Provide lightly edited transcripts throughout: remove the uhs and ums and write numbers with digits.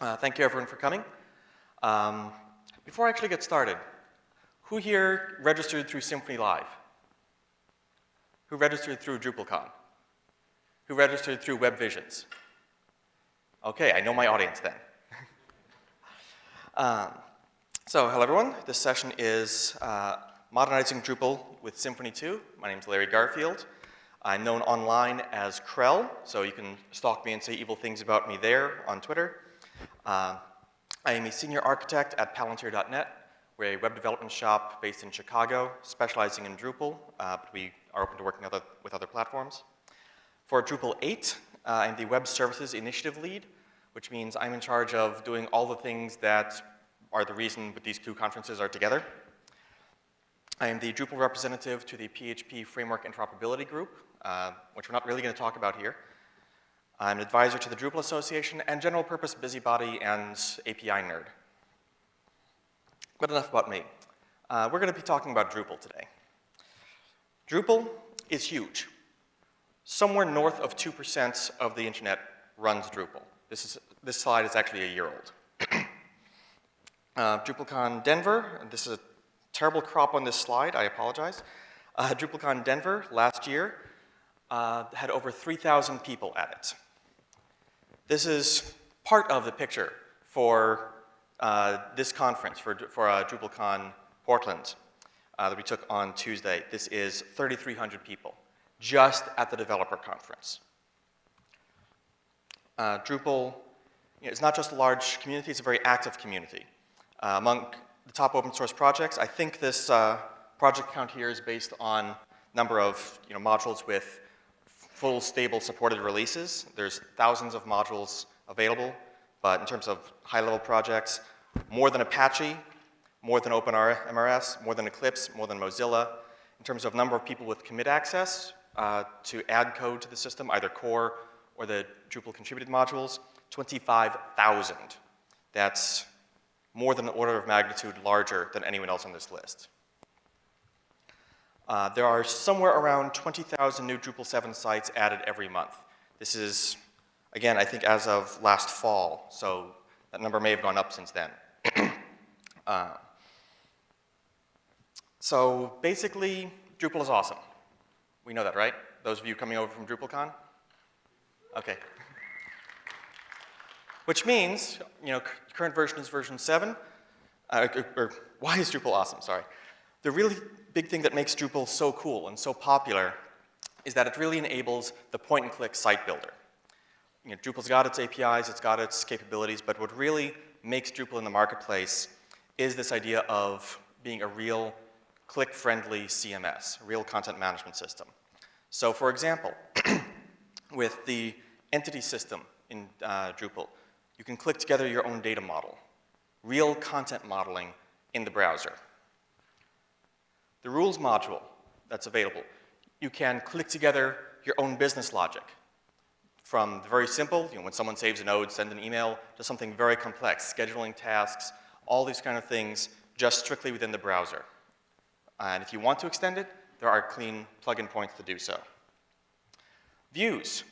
Thank you everyone for coming. Before I actually get started, who here registered through SymfonyLive? Who registered through DrupalCon? Who registered through WebVisions? Okay, I know my audience then. So, hello everyone. This session is Modernizing Drupal with Symfony2. My name is Larry Garfield. I'm known online as Krell, so you can stalk me and say evil things about me there on Twitter. I am a senior architect at Palantir.net. We're a web development shop based in Chicago, specializing in Drupal, but we are open to working with other platforms. For Drupal 8, I'm the Web Services Initiative Lead, which means I'm in charge of doing all the things that are the reason that these two conferences are together. I am the Drupal representative to the PHP Framework Interoperability Group, which we're not really going to talk about here. I'm an advisor to the Drupal Association and general purpose busybody and API nerd. But enough about me. We're going to be talking about Drupal today. Drupal is huge. Somewhere north of 2% of the internet runs Drupal. This slide is actually a year old. DrupalCon Denver, and this is a terrible crop on this slide, I apologize. DrupalCon Denver last year had over 3,000 people at it. This is part of the picture for this conference, for DrupalCon Portland that we took on Tuesday. This is 3,300 people, just at the developer conference. Drupal is not just a large community, it's a very active community. Among the top open source projects, I think this project count here is based on number of modules with full, stable, supported releases. There's thousands of modules available, but in terms of high-level projects, more than Apache, more than OpenMRS, more than Eclipse, more than Mozilla. In terms of number of people with commit access to add code to the system, either core or the Drupal contributed modules, 25,000. That's more than an order of magnitude larger than anyone else on this list. There are somewhere around 20,000 new Drupal 7 sites added every month. This is, again, I think as of last fall, so that number may have gone up since then. So basically, Drupal is awesome. We know that, right? Those of you coming over from DrupalCon? Okay. Which means, current version is version 7. Or why is Drupal awesome? Sorry. The really big thing that makes Drupal so cool and so popular is that it really enables the point-and-click site builder. Drupal's got its APIs, it's got its capabilities, but what really makes Drupal in the marketplace is this idea of being a real click-friendly CMS, a real content management system. So for example, with the entity system in Drupal, you can click together your own data model, real content modeling in the browser. The rules module that's available, you can click together your own business logic. From the very simple, when someone saves a node, send an email, to something very complex, scheduling tasks, all these kind of things, just strictly within the browser. And if you want to extend it, there are clean plugin points to do so. Views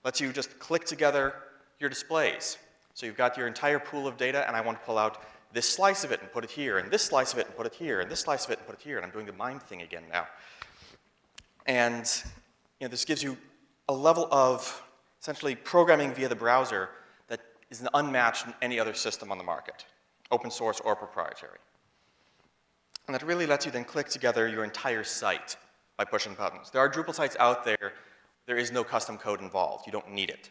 lets you just click together your displays. So you've got your entire pool of data, and I want to pull out this slice of it and put it here, and this slice of it and put it here, and this slice of it and put it here, and I'm doing the mind thing again now. And this gives you a level of essentially programming via the browser that is unmatched in any other system on the market, open source or proprietary. And that really lets you then click together your entire site by pushing buttons. There are Drupal sites out there, there is no custom code involved, you don't need it.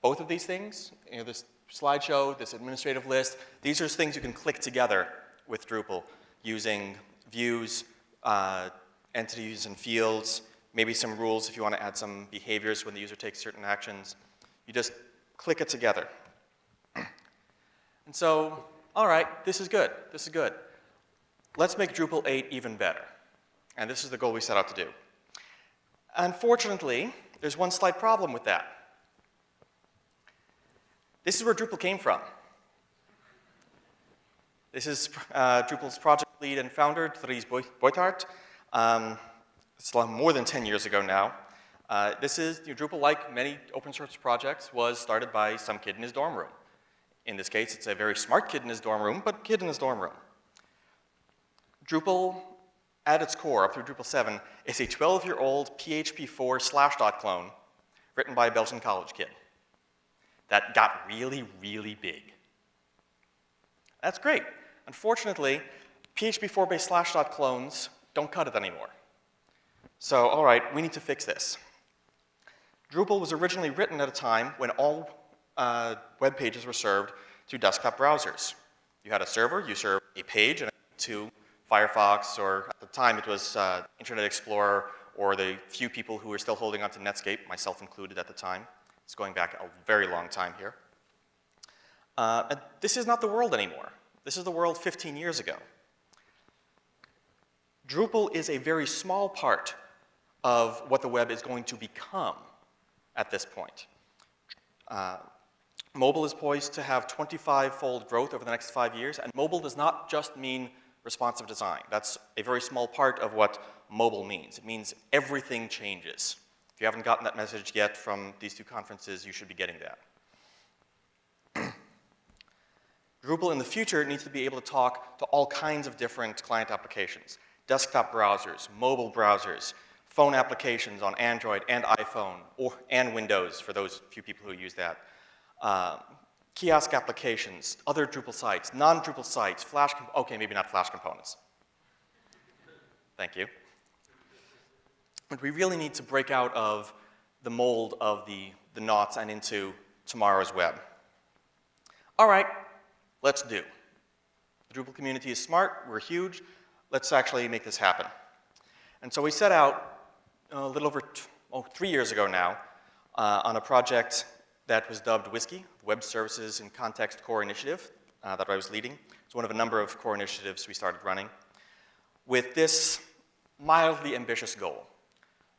Both of these things, this slideshow, this administrative list, these are things you can click together with Drupal using views, entities and fields, maybe some rules if you want to add some behaviors when the user takes certain actions. You just click it together. And so, all right, this is good, this is good. Let's make Drupal 8 even better. And this is the goal we set out to do. Unfortunately, there's one slight problem with that. This is where Drupal came from. This is Drupal's project lead and founder, Dries Buytaert. It's more than 10 years ago now. This is, Drupal, like many open source projects, was started by some kid in his dorm room. In this case, it's a very smart kid in his dorm room, but kid in his dorm room. Drupal, at its core, up through Drupal 7, is a 12-year-old PHP 4 /dot clone written by a Belgian college kid that got really, really big. That's great. Unfortunately, PHP 4-based /dot clones don't cut it anymore. So, all right, we need to fix this. Drupal was originally written at a time when all web pages were served through desktop browsers. You had a server, you served a page, and to Firefox, or at the time it was Internet Explorer, or the few people who were still holding on to Netscape, myself included at the time. It's going back a very long time here. And this is not the world anymore. This is the world 15 years ago. Drupal is a very small part of what the web is going to become at this point. Mobile is poised to have 25-fold growth over the next 5 years, and mobile does not just mean responsive design. That's a very small part of what mobile means. It means everything changes. If you haven't gotten that message yet from these two conferences, you should be getting that. Drupal in the future needs to be able to talk to all kinds of different client applications. Desktop browsers, mobile browsers, phone applications on Android and iPhone, and Windows for those few people who use that. Kiosk applications, other Drupal sites, non-Drupal sites, okay, maybe not Flash components. Thank you. But we really need to break out of the mold of the knots and into tomorrow's web. All right, let's do. The Drupal community is smart, we're huge, let's actually make this happen. And so we set out a little over 3 years ago now on a project that was dubbed WSCI, Web Services in Context Core Initiative, that I was leading. It's one of a number of core initiatives we started running. With this mildly ambitious goal,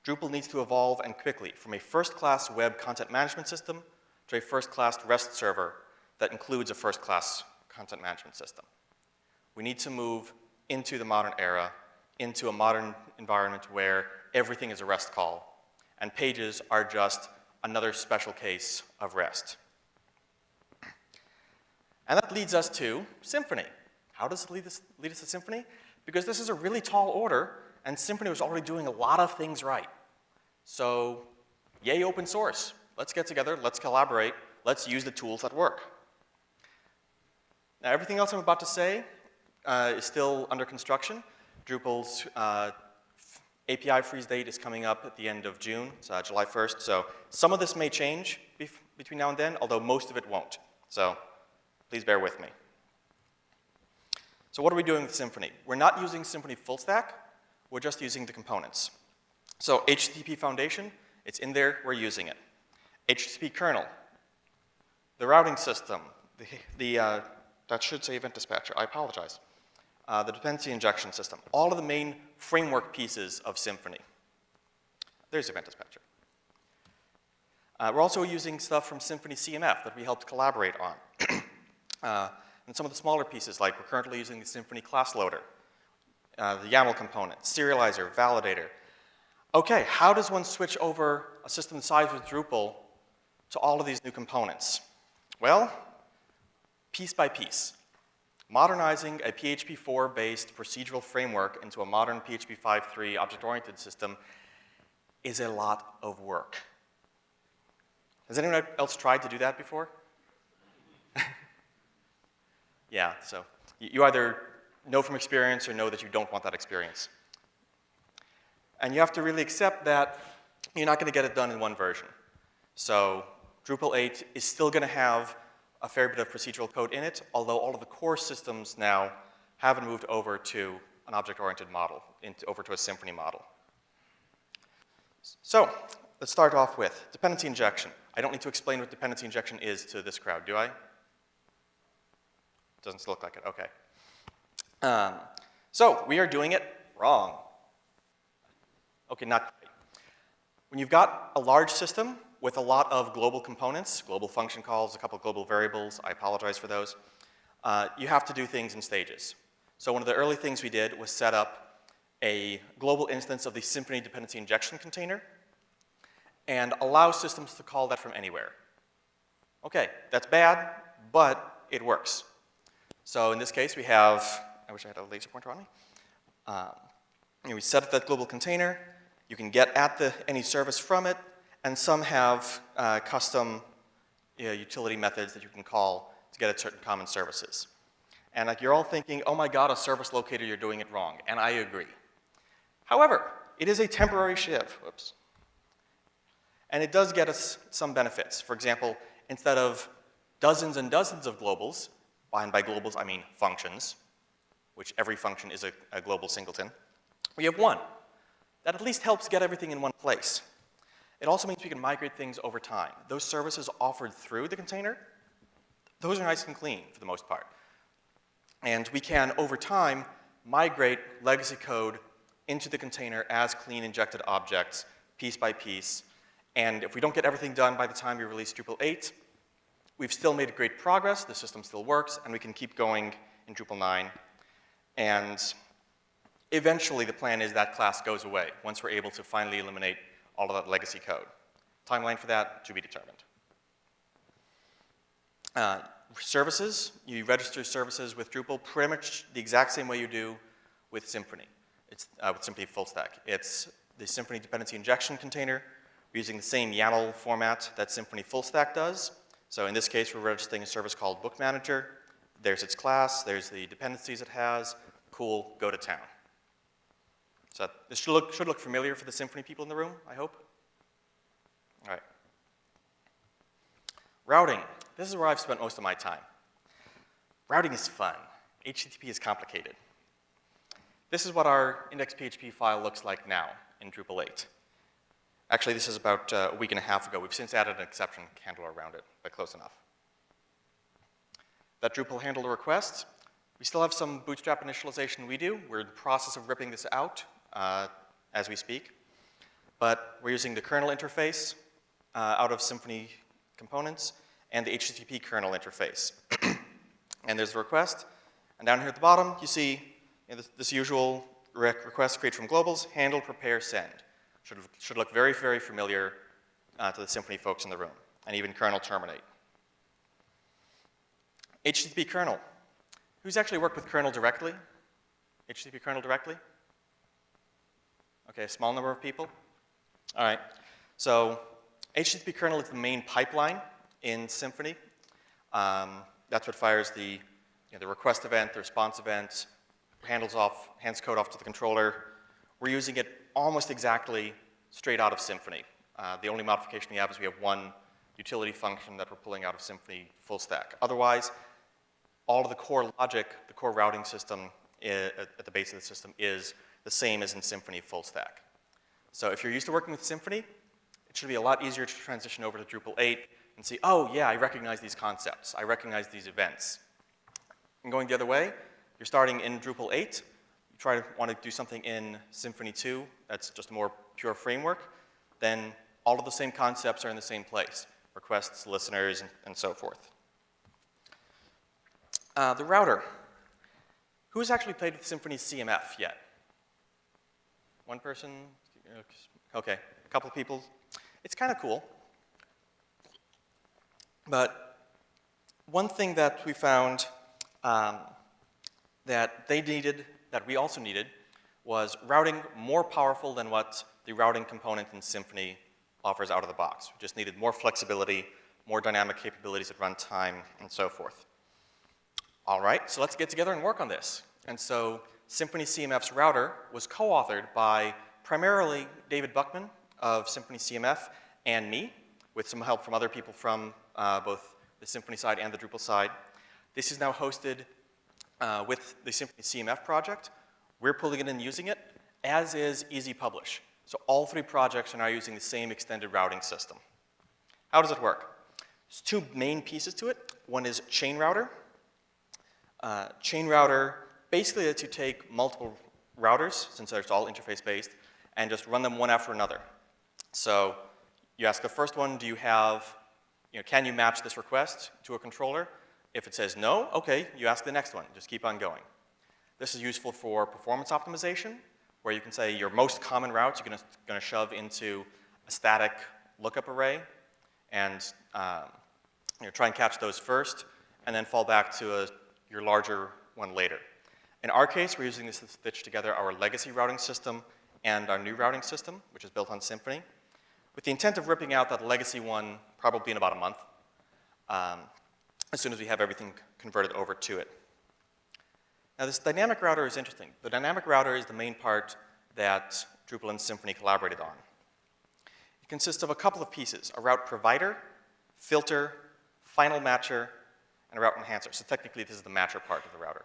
Drupal needs to evolve, and quickly, from a first-class web content management system to a first-class REST server that includes a first-class content management system. We need to move into the modern era, into a modern environment where everything is a REST call, and pages are just another special case of REST. And that leads us to Symfony. How does it lead us to Symfony? Because this is a really tall order, and Symfony was already doing a lot of things right. So, yay open source. Let's get together, let's collaborate, let's use the tools that work. Now, everything else I'm about to say is still under construction. Drupal's API freeze date is coming up at the end of June, it's July 1st, so some of this may change between now and then, although most of it won't. So please bear with me. So what are we doing with Symfony? We're not using Symfony full stack, we're just using the components. So HTTP Foundation, it's in there, we're using it. HTTP kernel, the routing system, that should say event dispatcher, I apologize. The dependency injection system, all of the main framework pieces of Symfony. There's event dispatcher. We're also using stuff from Symfony CMF that we helped collaborate on. And some of the smaller pieces, like we're currently using the Symfony class loader, the YAML component, Serializer, validator. Okay, how does one switch over a system the size of Drupal to all of these new components? Well, piece by piece. Modernizing a PHP 4-based procedural framework into a modern PHP 5.3 object-oriented system is a lot of work. Has anyone else tried to do that before? Yeah, so you either know from experience or know that you don't want that experience. And you have to really accept that you're not going to get it done in one version. So Drupal 8 is still going to have a fair bit of procedural code in it, although all of the core systems now haven't moved over to an object-oriented model, over to a Symfony model. So let's start off with dependency injection. I don't need to explain what dependency injection is to this crowd, do I? Doesn't look like it, okay. So we are doing it wrong. Okay, not quite. When you've got a large system with a lot of global components, global function calls, a couple of global variables, I apologize for those, you have to do things in stages. So one of the early things we did was set up a global instance of the Symfony dependency injection container and allow systems to call that from anywhere. Okay, that's bad, but it works. So in this case, we have, I wish I had a laser pointer on me. We set up that global container. You can get at any service from it, and some have custom utility methods that you can call to get at certain common services. And like you're all thinking, oh my God, a service locator, you're doing it wrong, and I agree. However, it is a temporary shiv. Whoops. And it does get us some benefits. For example, instead of dozens and dozens of globals, and by globals I mean functions, which every function is a global singleton, we have one. That at least helps get everything in one place. It also means we can migrate things over time. Those services offered through the container, those are nice and clean for the most part. And we can, over time, migrate legacy code into the container as clean injected objects, piece by piece. And if we don't get everything done by the time we release Drupal 8, we've still made great progress, the system still works, and we can keep going in Drupal 9. And eventually, the plan is that class goes away once we're able to finally eliminate all of that legacy code. Timeline for that, to be determined. Services, you register services with Drupal pretty much the exact same way you do with Symfony. It's with Symfony full stack. It's the Symfony dependency injection container. We're using the same YAML format that Symfony full stack does. So in this case, we're registering a service called Book Manager. There's its class, there's the dependencies it has. Cool, go to town. So this should look familiar for the Symfony people in the room, I hope. All right. Routing. This is where I've spent most of my time. Routing is fun. HTTP is complicated. This is what our index.php file looks like now in Drupal 8. Actually, this is about a week and a half ago. We've since added an exception handler around it, but close enough. That Drupal handled a request. We still have some bootstrap initialization we do. We're in the process of ripping this out as we speak. But we're using the kernel interface out of Symfony components and the HTTP kernel interface. And there's a request. And down here at the bottom, you see this usual request create from globals, handle, prepare, send. Should look very, very familiar to the Symfony folks in the room, and even kernel terminate. HTTP kernel. Who's actually worked with kernel directly? HTTP kernel directly? Okay, a small number of people. All right. So HTTP kernel is the main pipeline in Symfony. That's what fires the request event, the response event, hands code off to the controller. We're using it almost exactly straight out of Symfony. The only modification we have is we have one utility function that we're pulling out of Symfony full stack. Otherwise, all of the core logic, the core routing system at the base of the system is the same as in Symfony full stack. So if you're used to working with Symfony, it should be a lot easier to transition over to Drupal 8 and see, oh yeah, I recognize these concepts. I recognize these events. And going the other way, you're starting in Drupal 8. You want to do something in Symfony2 that's just a more pure framework, then all of the same concepts are in the same place. Requests, listeners, and so forth. The router. Who's actually played with Symfony CMF yet? One person? Okay, a couple of people. It's kind of cool. But one thing that we found that they needed, that we also needed, was routing more powerful than what the routing component in Symfony offers out of the box. We just needed more flexibility, more dynamic capabilities at runtime, and so forth. All right, so let's get together and work on this. And so Symfony CMF's router was co-authored by primarily David Buckman of Symfony CMF and me, with some help from other people from both the Symfony side and the Drupal side. This is now hosted with the Symfony CMF project. We're pulling it and using it, as is Easy Publish. So all three projects are now using the same extended routing system. How does it work? There's two main pieces to it. One is Chain Router. Chain Router basically lets you take multiple routers, since it's all interface-based, and just run them one after another. So you ask the first one, do you have, can you match this request to a controller? If it says no, okay, you ask the next one. Just keep on going. This is useful for performance optimization, where you can say your most common routes you're going to shove into a static lookup array and try and catch those first, and then fall back to your larger one later. In our case, we're using this to stitch together our legacy routing system and our new routing system, which is built on Symfony, with the intent of ripping out that legacy one probably in about a month, as soon as we have everything converted over to it. Now, this dynamic router is interesting. The dynamic router is the main part that Drupal and Symfony collaborated on. It consists of a couple of pieces: a route provider, filter, final matcher, and a route enhancer. So technically, this is the matcher part of the router.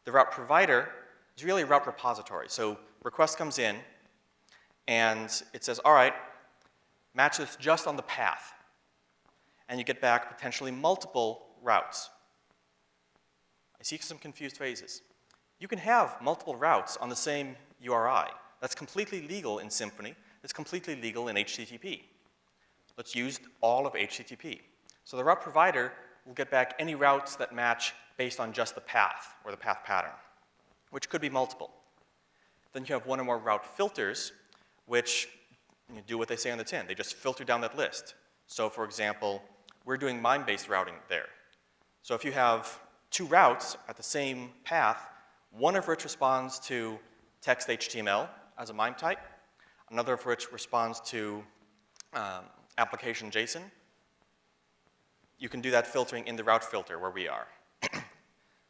The route provider is really a route repository. So request comes in, and it says, all right, match this just on the path. And you get back potentially multiple routes. I see some confused faces. You can have multiple routes on the same URI. That's completely legal in Symfony. It's completely legal in HTTP. Let's use all of HTTP. So the route provider will get back any routes that match based on just the path or the path pattern, which could be multiple. Then you have one or more route filters, which do what they say on the tin. They just filter down that list. So for example, we're doing MIME-based routing there. So if you have two routes at the same path, one of which responds to text HTML as a MIME type, another of which responds to application JSON, you can do that filtering in the route filter where we are.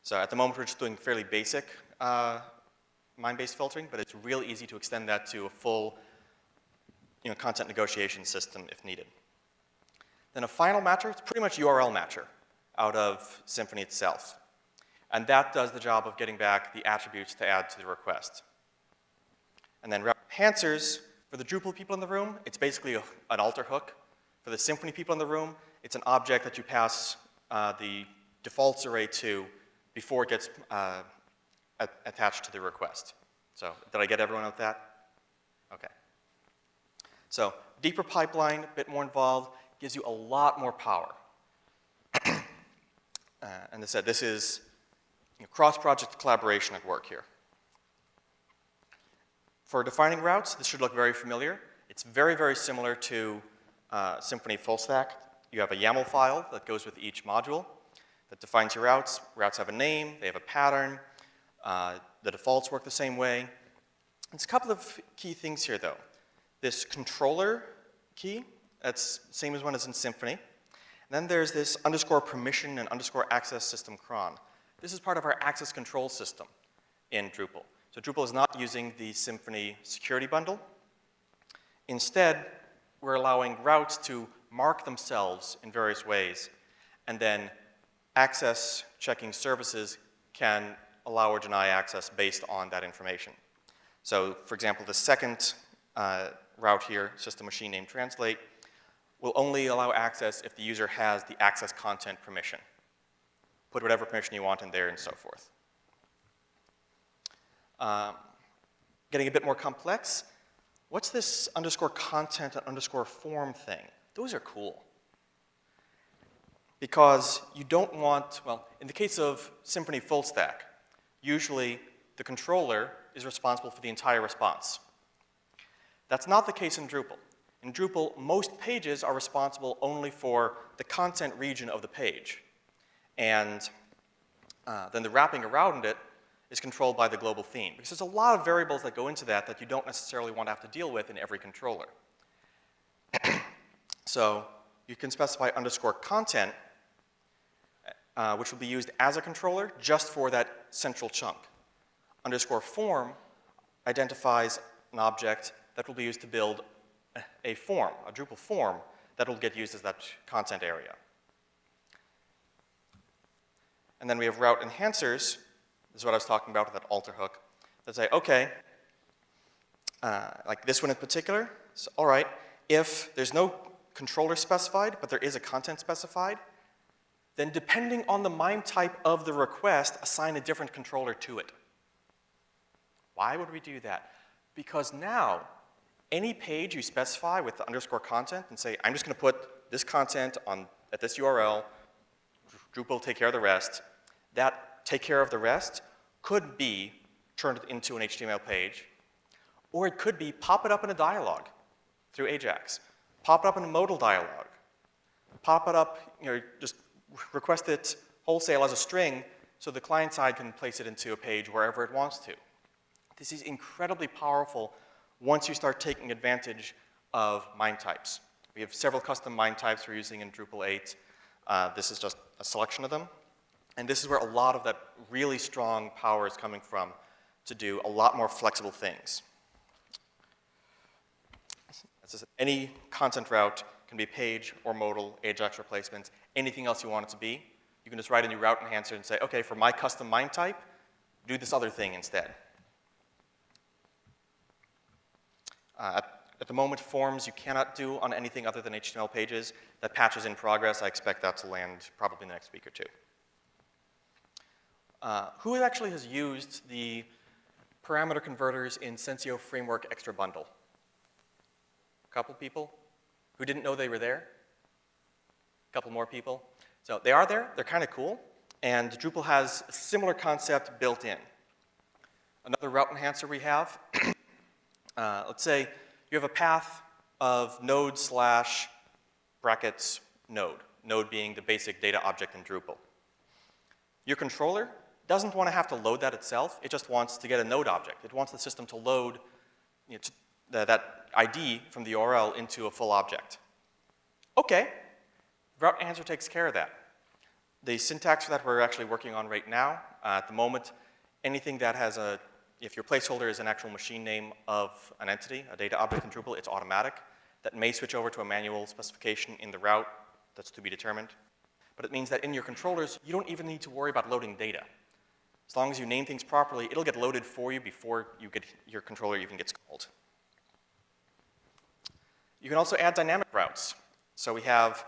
So at the moment, we're just doing fairly basic MIME-based filtering, but it's real easy to extend that to a full content negotiation system if needed. Then a final matcher, it's pretty much URL matcher out of Symfony itself. And that does the job of getting back the attributes to add to the request. And then route enhancers, for the Drupal people in the room, it's basically an alter hook. For the Symfony people in the room, it's an object that you pass the defaults array to before it gets attached to the request. So did I get everyone with that? Okay. So deeper pipeline, a bit more involved, gives you a lot more power. And as I said, this is cross-project collaboration at work here. For defining routes, this should look very familiar. It's very, very similar to Symfony full stack. You have a YAML file that goes with each module that defines your routes. Routes have a name, they have a pattern. The defaults work the same way. There's a couple of key things here, though. This controller key, that's the same as one as in Symfony. And then there's this underscore permission and underscore access system cron. This is part of our access control system in Drupal. So Drupal is not using the Symfony security bundle. Instead, we're allowing routes to mark themselves in various ways, and then access checking services can allow or deny access based on that information. So for example, the second route here, system machine name translate, will only allow access if the user has the access content permission. Put whatever permission you want in there and so forth. Getting a bit more complex, what's this underscore content and underscore form thing? Those are cool. Because you don't want, well, in the case of Symfony full stack, usually the controller is responsible for the entire response. That's not the case in Drupal. In Drupal, most pages are responsible only for the content region of the page. And then the wrapping around it is controlled by the global theme. Because there's a lot of variables that go into that that you don't necessarily want to have to deal with in every controller. So you can specify underscore content, which will be used as a controller just for that central chunk. Underscore form identifies an object that will be used to build a form, a Drupal form, that will get used as that content area. And then we have route enhancers. This is what I was talking about with that alter hook. That say, okay, like this one in particular, so, all right, if there's no controller specified, but there is a content specified, then depending on the MIME type of the request, assign a different controller to it. Why would we do that? Because now, any page you specify with the underscore content and say, I'm just going to put this content at this URL, Drupal will take care of the rest, that take care of the rest could be turned into an HTML page, or it could be pop it up in a dialog through Ajax, pop it up in a modal dialog, pop it up, just request it wholesale as a string so the client side can place it into a page wherever it wants to. This is incredibly powerful once you start taking advantage of MIME types. We have several custom MIME types we're using in Drupal 8. This is just a selection of them. And this is where a lot of that really strong power is coming from to do a lot more flexible things. Any content route can be page or modal, Ajax replacements, anything else you want it to be. You can just write a new route enhancer and say, okay, for my custom MIME type, do this other thing instead. At the moment, forms you cannot do on anything other than HTML pages. That patch is in progress. I expect that to land probably in the next week or two. Who actually has used the parameter converters in Sensio Framework Extra Bundle? A couple people who didn't know they were there? A couple more people? So they are there. They're kind of cool. And Drupal has a similar concept built in. Another route enhancer we have, let's say you have a path of node slash brackets node, node being the basic data object in Drupal. Your controller doesn't want to have to load that itself. It just wants to get a node object. It wants the system to load that ID from the URL into a full object. Okay, route enhancer takes care of that. The syntax for that we're actually working on right now. At the moment, anything that has a, if your placeholder is an actual machine name of an entity, a data object in Drupal, it's automatic. That may switch over to a manual specification in the route. That's to be determined. But it means that in your controllers, you don't even need to worry about loading data. As long as you name things properly, it'll get loaded for you before your controller even gets called. You can also add dynamic routes. So we have,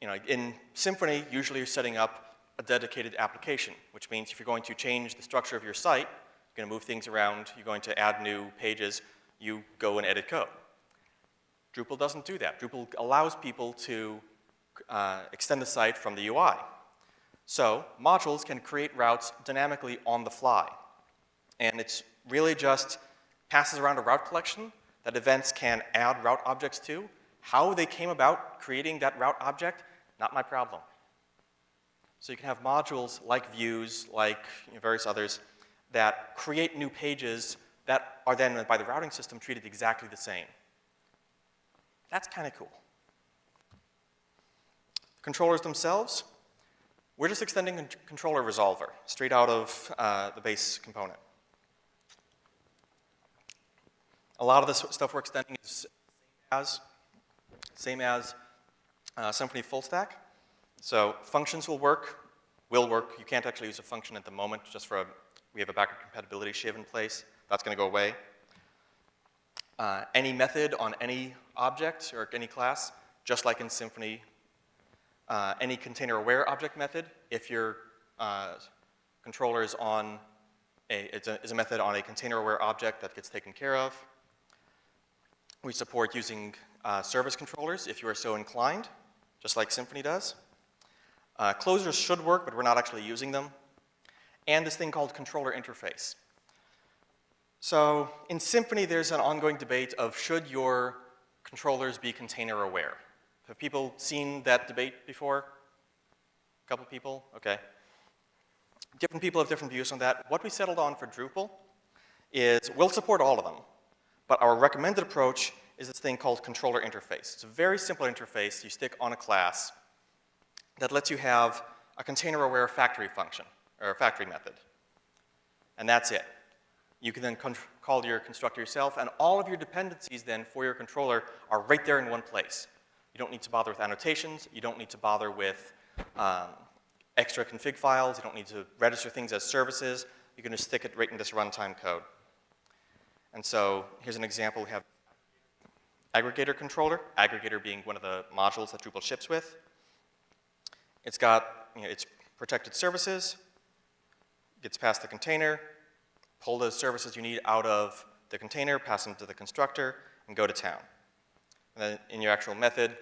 in Symfony, usually you're setting up a dedicated application, which means if you're going to change the structure of your site, you're going to move things around, you're going to add new pages, you go and edit code. Drupal doesn't do that. Drupal allows people to extend the site from the UI. So modules can create routes dynamically on the fly. And it's really just passes around a route collection that events can add route objects to. How they came about creating that route object, not my problem. So you can have modules like views, like various others, that create new pages that are then, by the routing system, treated exactly the same. That's kind of cool. Controllers themselves, we're just extending a controller resolver straight out of the base component. A lot of this stuff we're extending is same as Symfony full stack. So functions will work. You can't actually use a function at the moment, just for we have a backward compatibility shiv in place. That's going to go away. Any method on any object or any class, just like in Symfony. Any container-aware object method, if your controller is on is a method on a container-aware object that gets taken care of. We support using service controllers if you are so inclined, just like Symfony does. Closures should work, but we're not actually using them. And this thing called controller interface. So in Symfony, there's an ongoing debate of should your controllers be container aware? Have people seen that debate before? A couple people? Okay. Different people have different views on that. What we settled on for Drupal is we'll support all of them, but our recommended approach is this thing called controller interface. It's a very simple interface you stick on a class that lets you have a container-aware factory function, or a factory method. And that's it. You can then call your constructor yourself, and all of your dependencies then for your controller are right there in one place. You don't need to bother with annotations. You don't need to bother with extra config files. You don't need to register things as services. You can just stick it right in this runtime code. And so here's an example. We have aggregator controller, aggregator being one of the modules that Drupal ships with. It's got its protected services, gets past the container, pull the services you need out of the container, pass them to the constructor, and go to town. And then in your actual method,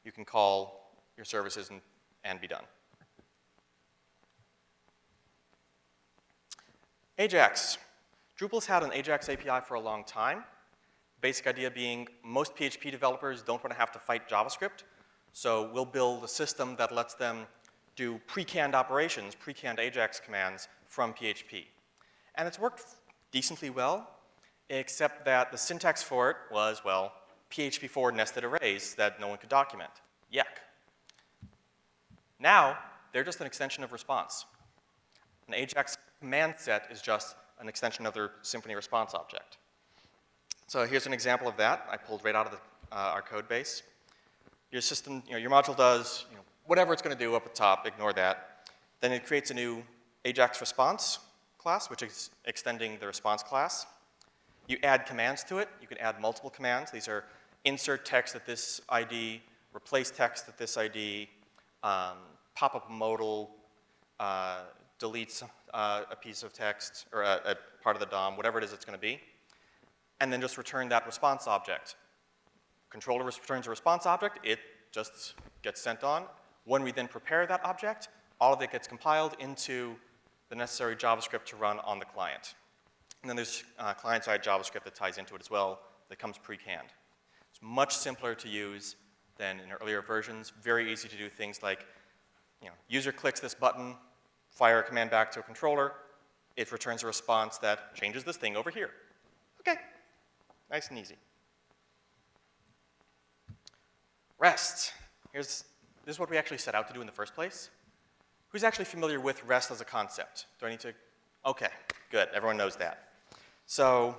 you can call your services and be done. Ajax. Drupal's had an Ajax API for a long time. Basic idea being most PHP developers don't want to have to fight JavaScript, so we'll build a system that lets them do pre-canned operations, pre-canned Ajax commands from PHP. And it's worked decently well, except that the syntax for it was, well, PHP4 nested arrays that no one could document. Yuck. Now, they're just an extension of response. An Ajax command set is just an extension of their Symfony response object. So here's an example of that. I pulled right out of our code base. Your system, your module does whatever it's going to do up at the top, ignore that. Then it creates a new Ajax response class, which is extending the response class. You add commands to it. You can add multiple commands. These are insert text at this ID, replace text at this ID, pop up a modal, delete a piece of text, or a part of the DOM, whatever it is it's going to be, and then just return that response object. Controller returns a response object. It just gets sent on. When we then prepare that object, all of it gets compiled into the necessary JavaScript to run on the client. And then there's client-side JavaScript that ties into it as well that comes pre-canned. It's much simpler to use than in earlier versions. Very easy to do things like, user clicks this button, fire a command back to a controller. It returns a response that changes this thing over here. Okay, nice and easy. REST. This is what we actually set out to do in the first place. Who's actually familiar with REST as a concept? Do I need to? Okay, good. Everyone knows that. So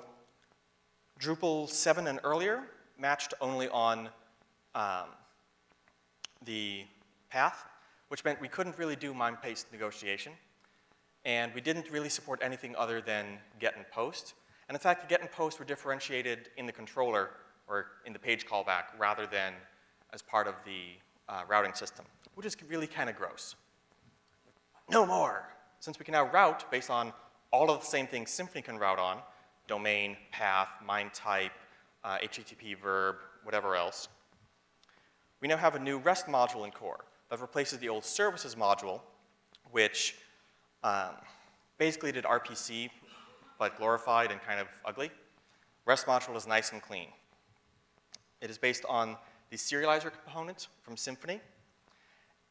Drupal 7 and earlier matched only on the path, which meant we couldn't really do MIME-paste negotiation. And we didn't really support anything other than get and post. And in fact, the get and post were differentiated in the controller or in the page callback rather than as part of the routing system, which is really kind of gross. No more. Since we can now route based on all of the same things Symfony can route on, domain, path, MIME type, HTTP verb, whatever else, we now have a new REST module in core that replaces the old services module, which basically did RPC, but glorified and kind of ugly. REST module is nice and clean. It is based on the Serializer component from Symfony.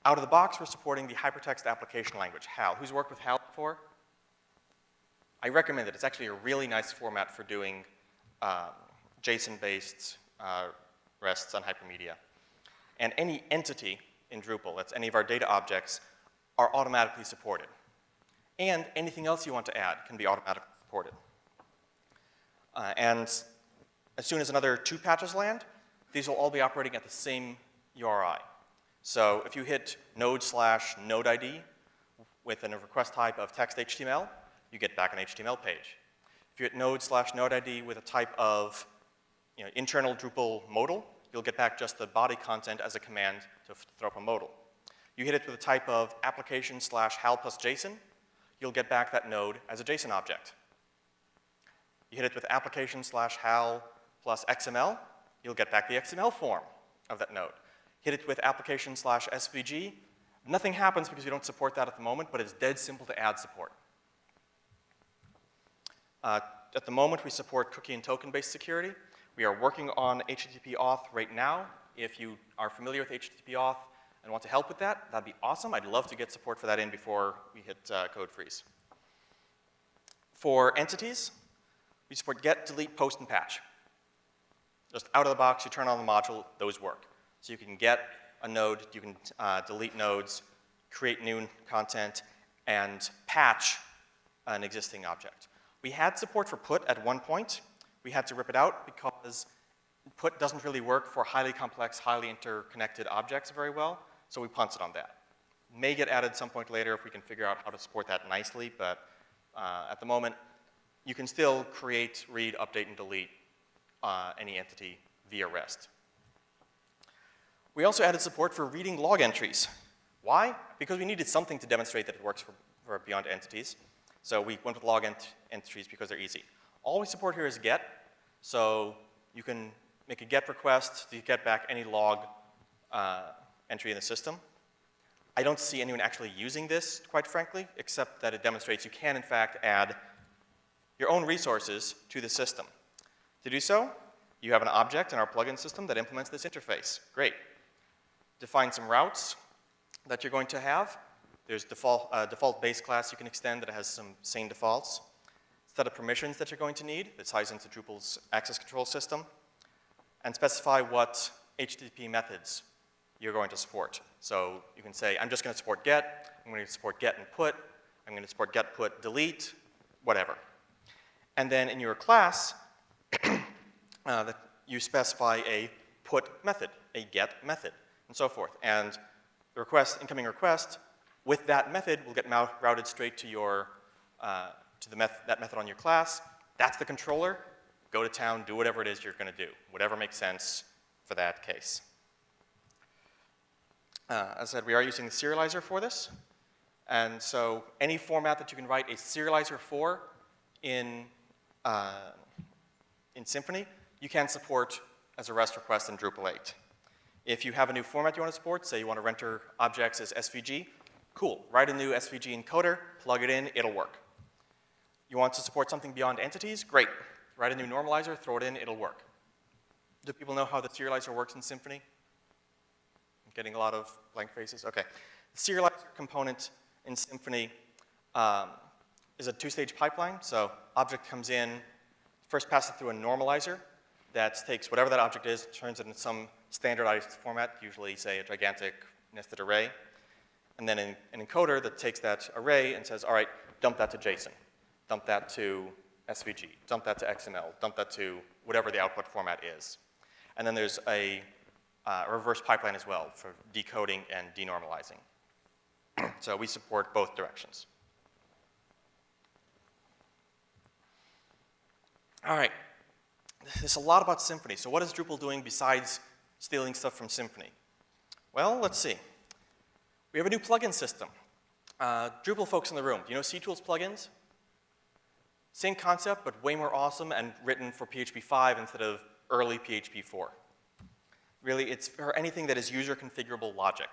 Out of the box, we're supporting the hypertext application language, HAL. Who's worked with HAL before? I recommend it. It's actually a really nice format for doing JSON-based RESTs on hypermedia. And any entity in Drupal, that's any of our data objects, are automatically supported. And anything else you want to add can be automatically supported. And as soon as another 2 patches land, these will all be operating at the same URI. So if you hit node/node ID with a request type of text HTML, you get back an HTML page. If you hit node/node ID with a type of internal Drupal modal, you'll get back just the body content as a command to throw up a modal. You hit it with a type of application/HAL plus JSON, you'll get back that node as a JSON object. You hit it with application/HAL plus XML, you'll get back the XML form of that node. Hit it with application/SVG, nothing happens because we don't support that at the moment, but it's dead simple to add support. At the moment, we support cookie and token-based security. We are working on HTTP auth right now. If you are familiar with HTTP auth and want to help with that, that'd be awesome. I'd love to get support for that in before we hit code freeze. For entities, we support get, delete, post, and patch. Just out of the box, you turn on the module, those work. So you can get a node, you can delete nodes, create new content, and patch an existing object. We had support for put at one point. We had to rip it out because put doesn't really work for highly complex, highly interconnected objects very well, so we punted on that. May get added at some point later if we can figure out how to support that nicely, but at the moment, you can still create, read, update, and delete any entity via REST. We also added support for reading log entries. Why? Because we needed something to demonstrate that it works for beyond entities. So we went with log entries because they're easy. All we support here is get. So you can make a get request to get back any log entry in the system. I don't see anyone actually using this, quite frankly, except that it demonstrates you can, in fact, add your own resources to the system. To do so, you have an object in our plugin system that implements this interface. Great. Define some routes that you're going to have. There's default base class you can extend that has some sane defaults. Set of permissions that you're going to need that ties into Drupal's access control system. And specify what HTTP methods you're going to support. So you can say, I'm just going to support get, I'm going to support get and put, I'm going to support get, put, delete, whatever. And then in your class, you specify a put method, a get method, and so forth. And the request, incoming request, with that method will get routed straight to your, that method on your class. That's the controller. Go to town, do whatever it is you're going to do, whatever makes sense for that case. As I said, we are using the serializer for this. And so any format that you can write a serializer for in Symfony, you can support as a REST request in Drupal 8. If you have a new format you want to support, say you want to render objects as SVG, cool. Write a new SVG encoder, plug it in, it'll work. You want to support something beyond entities? Great. Write a new normalizer, throw it in, it'll work. Do people know how the serializer works in Symfony? I'm getting a lot of blank faces. Okay. The serializer component in Symfony is a two-stage pipeline. So object comes in, first passes through a normalizer that takes whatever that object is, turns it into some standardized format, usually, say, a gigantic nested array. And then an encoder that takes that array and says, all right, dump that to JSON, dump that to SVG, dump that to XML, dump that to whatever the output format is. And then there's a reverse pipeline as well for decoding and denormalizing. So we support both directions. All right. There's a lot about Symfony. So what is Drupal doing besides stealing stuff from Symfony? Well, let's see. We have a new plugin system. Drupal folks in the room, do you know CTools plugins? Same concept, but way more awesome and written for PHP 5 instead of early PHP 4. Really, it's for anything that is user configurable logic.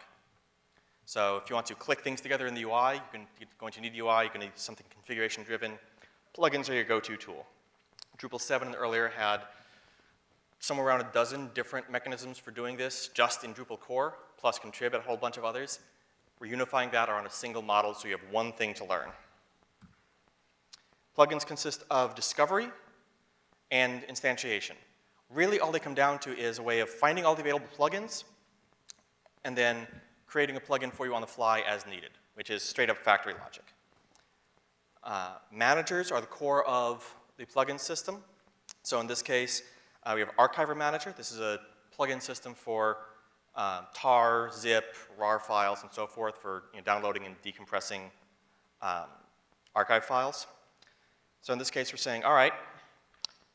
So if you want to click things together in the UI, you're going to need the UI, you're going to need something configuration driven. Plugins are your go-to tool. Drupal 7 and earlier had somewhere around a dozen different mechanisms for doing this just in Drupal core, plus contrib and a whole bunch of others. We're unifying that around a single model so you have one thing to learn. Plugins consist of discovery and instantiation. Really, all they come down to is a way of finding all the available plugins and then creating a plugin for you on the fly as needed, which is straight up factory logic. Managers are the core of the plugin system. So in this case, we have Archiver Manager. This is a plugin system for tar, zip, RAR files, and so forth for downloading and decompressing archive files. So in this case, we're saying, all right,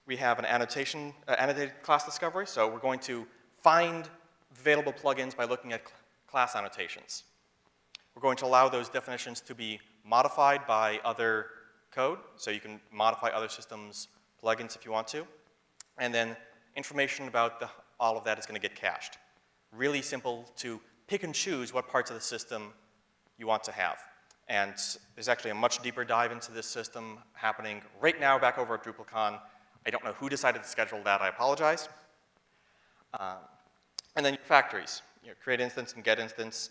we have an annotated class discovery, so we're going to find available plugins by looking at class annotations. We're going to allow those definitions to be modified by other code, so you can modify other systems' plugins if you want to. And then information about all of that is going to get cached. Really simple to pick and choose what parts of the system you want to have. And there's actually a much deeper dive into this system happening right now back over at DrupalCon. I don't know who decided to schedule that, I apologize. And then your factories, create instance and get instance.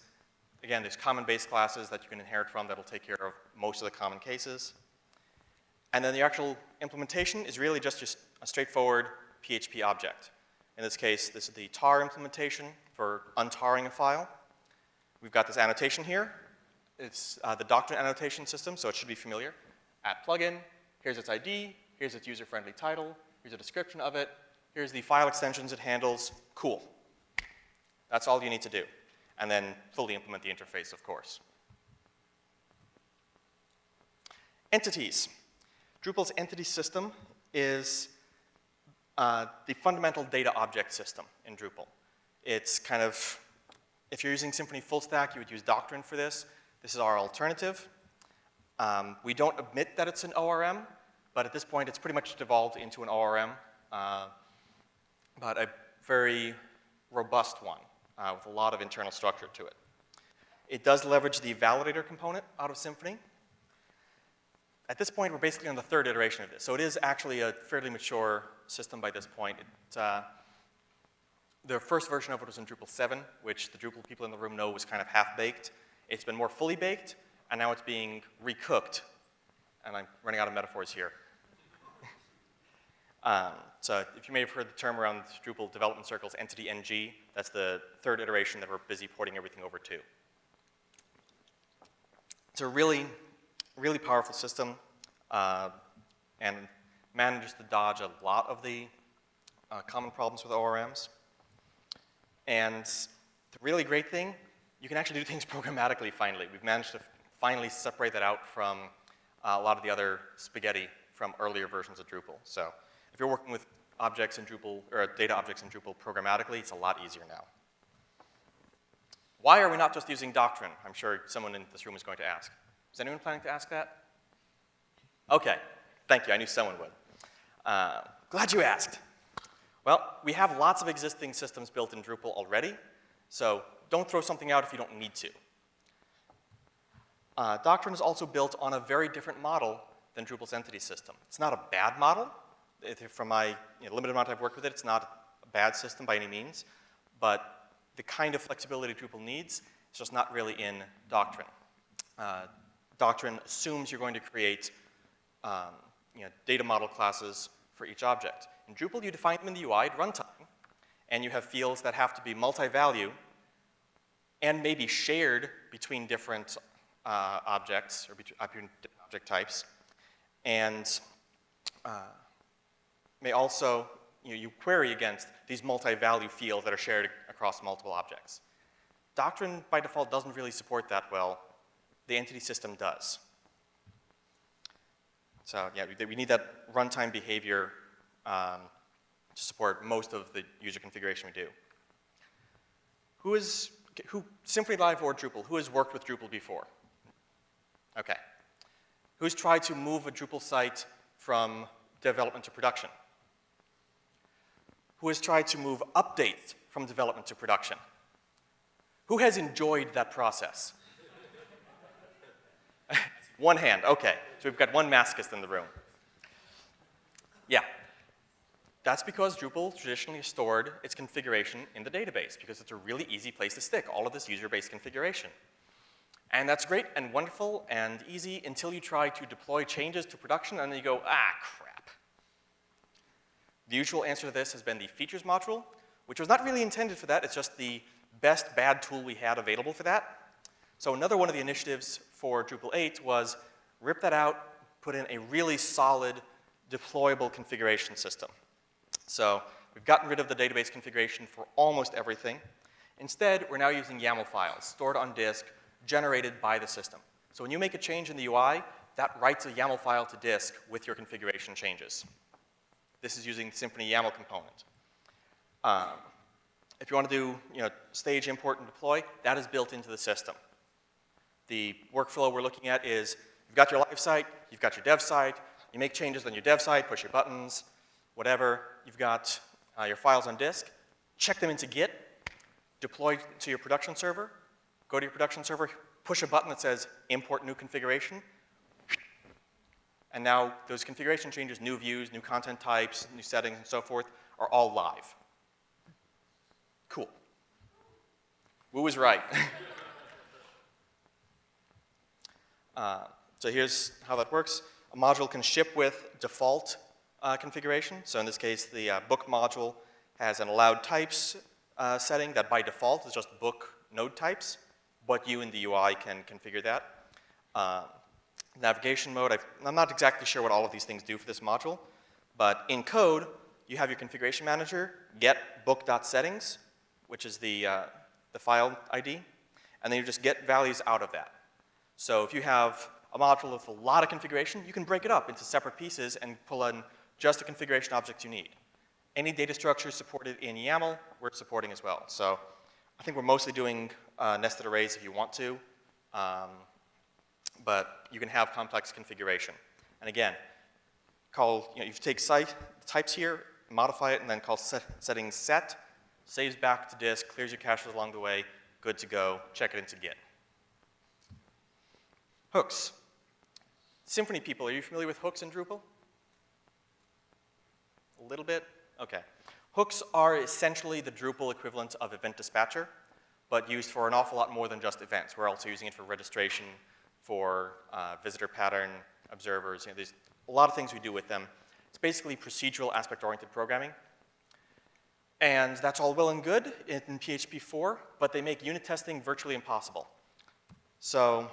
Again, there's common base classes that you can inherit from that'll take care of most of the common cases. And then the actual implementation is really just a straightforward PHP object. In this case, this is the tar implementation for untarring a file. We've got this annotation here. It's the Doctrine annotation system, so it should be familiar. Add plugin, here's its ID, here's its user-friendly title, here's a description of it, here's the file extensions it handles. Cool. That's all you need to do. And then fully implement the interface, of course. Entities. Drupal's entity system is the fundamental data object system in Drupal. It's kind of, if you're using Symfony full stack, you would use Doctrine for this. This is our alternative. We don't admit that it's an ORM, but at this point, it's pretty much devolved into an ORM, but a very robust one with a lot of internal structure to it. It does leverage the validator component out of Symfony. At this point, we're basically on the third iteration of this. So it is actually a fairly mature system by this point. The first version of it was in Drupal 7, which the Drupal people in the room know was kind of half-baked. It's been more fully baked, and now it's being recooked. And I'm running out of metaphors here. So if you may have heard the term around Drupal development circles, entity NG, that's the third iteration that we're busy porting everything over to. It's a really, really powerful system and manages to dodge a lot of the common problems with ORMs. And the really great thing, you can actually do things programmatically finally. We've managed to finally separate that out from a lot of the other spaghetti from earlier versions of Drupal. So if you're working with objects in Drupal, or data objects in Drupal programmatically, it's a lot easier now. Why are we not just using Doctrine? I'm sure someone in this room is going to ask. Is anyone planning to ask that? Okay, thank you, I knew someone would. Glad you asked. Well, we have lots of existing systems built in Drupal already, so don't throw something out if you don't need to. Doctrine is also built on a very different model than Drupal's entity system. It's not a bad model. From my limited amount I've worked with it, it's not a bad system by any means, but the kind of flexibility Drupal needs is just not really in Doctrine. Doctrine assumes you're going to create data model classes for each object. In Drupal, you define them in the UI at runtime, and you have fields that have to be multi-value and maybe shared between different objects or between object types, and may also, you query against these multi-value fields that are shared across multiple objects. Doctrine, by default, doesn't really support that well. The entity system does. So yeah, we need that runtime behavior to support most of the user configuration we do. SymfonyLive or Drupal, who has worked with Drupal before? Okay. Who's tried to move a Drupal site from development to production? Who has tried to move updates from development to production? Who has enjoyed that process? One hand, okay. So we've got one masochist in the room. Yeah. That's because Drupal traditionally stored its configuration in the database because it's a really easy place to stick all of this user-based configuration. And that's great and wonderful and easy until you try to deploy changes to production and then you go, ah, crap. The usual answer to this has been the features module, which was not really intended for that. It's just the best bad tool we had available for that. So another one of the initiatives for Drupal 8 was rip that out, put in a really solid deployable configuration system. So we've gotten rid of the database configuration for almost everything. Instead, we're now using YAML files stored on disk, generated by the system. So when you make a change in the UI, that writes a YAML file to disk with your configuration changes. This is using the Symfony YAML component. If you want to do stage import and deploy, that is built into the system. The workflow we're looking at is you've got your live site, you've got your dev site, you make changes on your dev site, push your buttons, whatever. You've got your files on disk, check them into Git, deploy to your production server, go to your production server, push a button that says import new configuration, and now those configuration changes, new views, new content types, new settings, and so forth, are all live. Cool. Woo was right. So here's how that works. A module can ship with default configuration. So in this case, the book module has an allowed types setting that by default is just book node types, but you in the UI can configure that. Navigation mode, I'm not exactly sure what all of these things do for this module, but in code, you have your configuration manager, get book.settings, which is the file ID, and then you just get values out of that. So if you have a module with a lot of configuration, you can break it up into separate pieces and pull in just the configuration objects you need. Any data structure supported in YAML, we're supporting as well. So I think we're mostly doing nested arrays if you want to, but you can have complex configuration. And again, you take types here, modify it, and then call settings set, saves back to disk, clears your caches along the way, good to go, check it into Git. Hooks. Symfony people, are you familiar with hooks in Drupal? A little bit? Okay. Hooks are essentially the Drupal equivalent of Event Dispatcher. but used for an awful lot more than just events. We're also using it for registration, for visitor pattern observers. You know, there's a lot of things we do with them. It's basically procedural aspect-oriented programming. And that's all well and good in PHP 4, but they make unit testing virtually impossible. So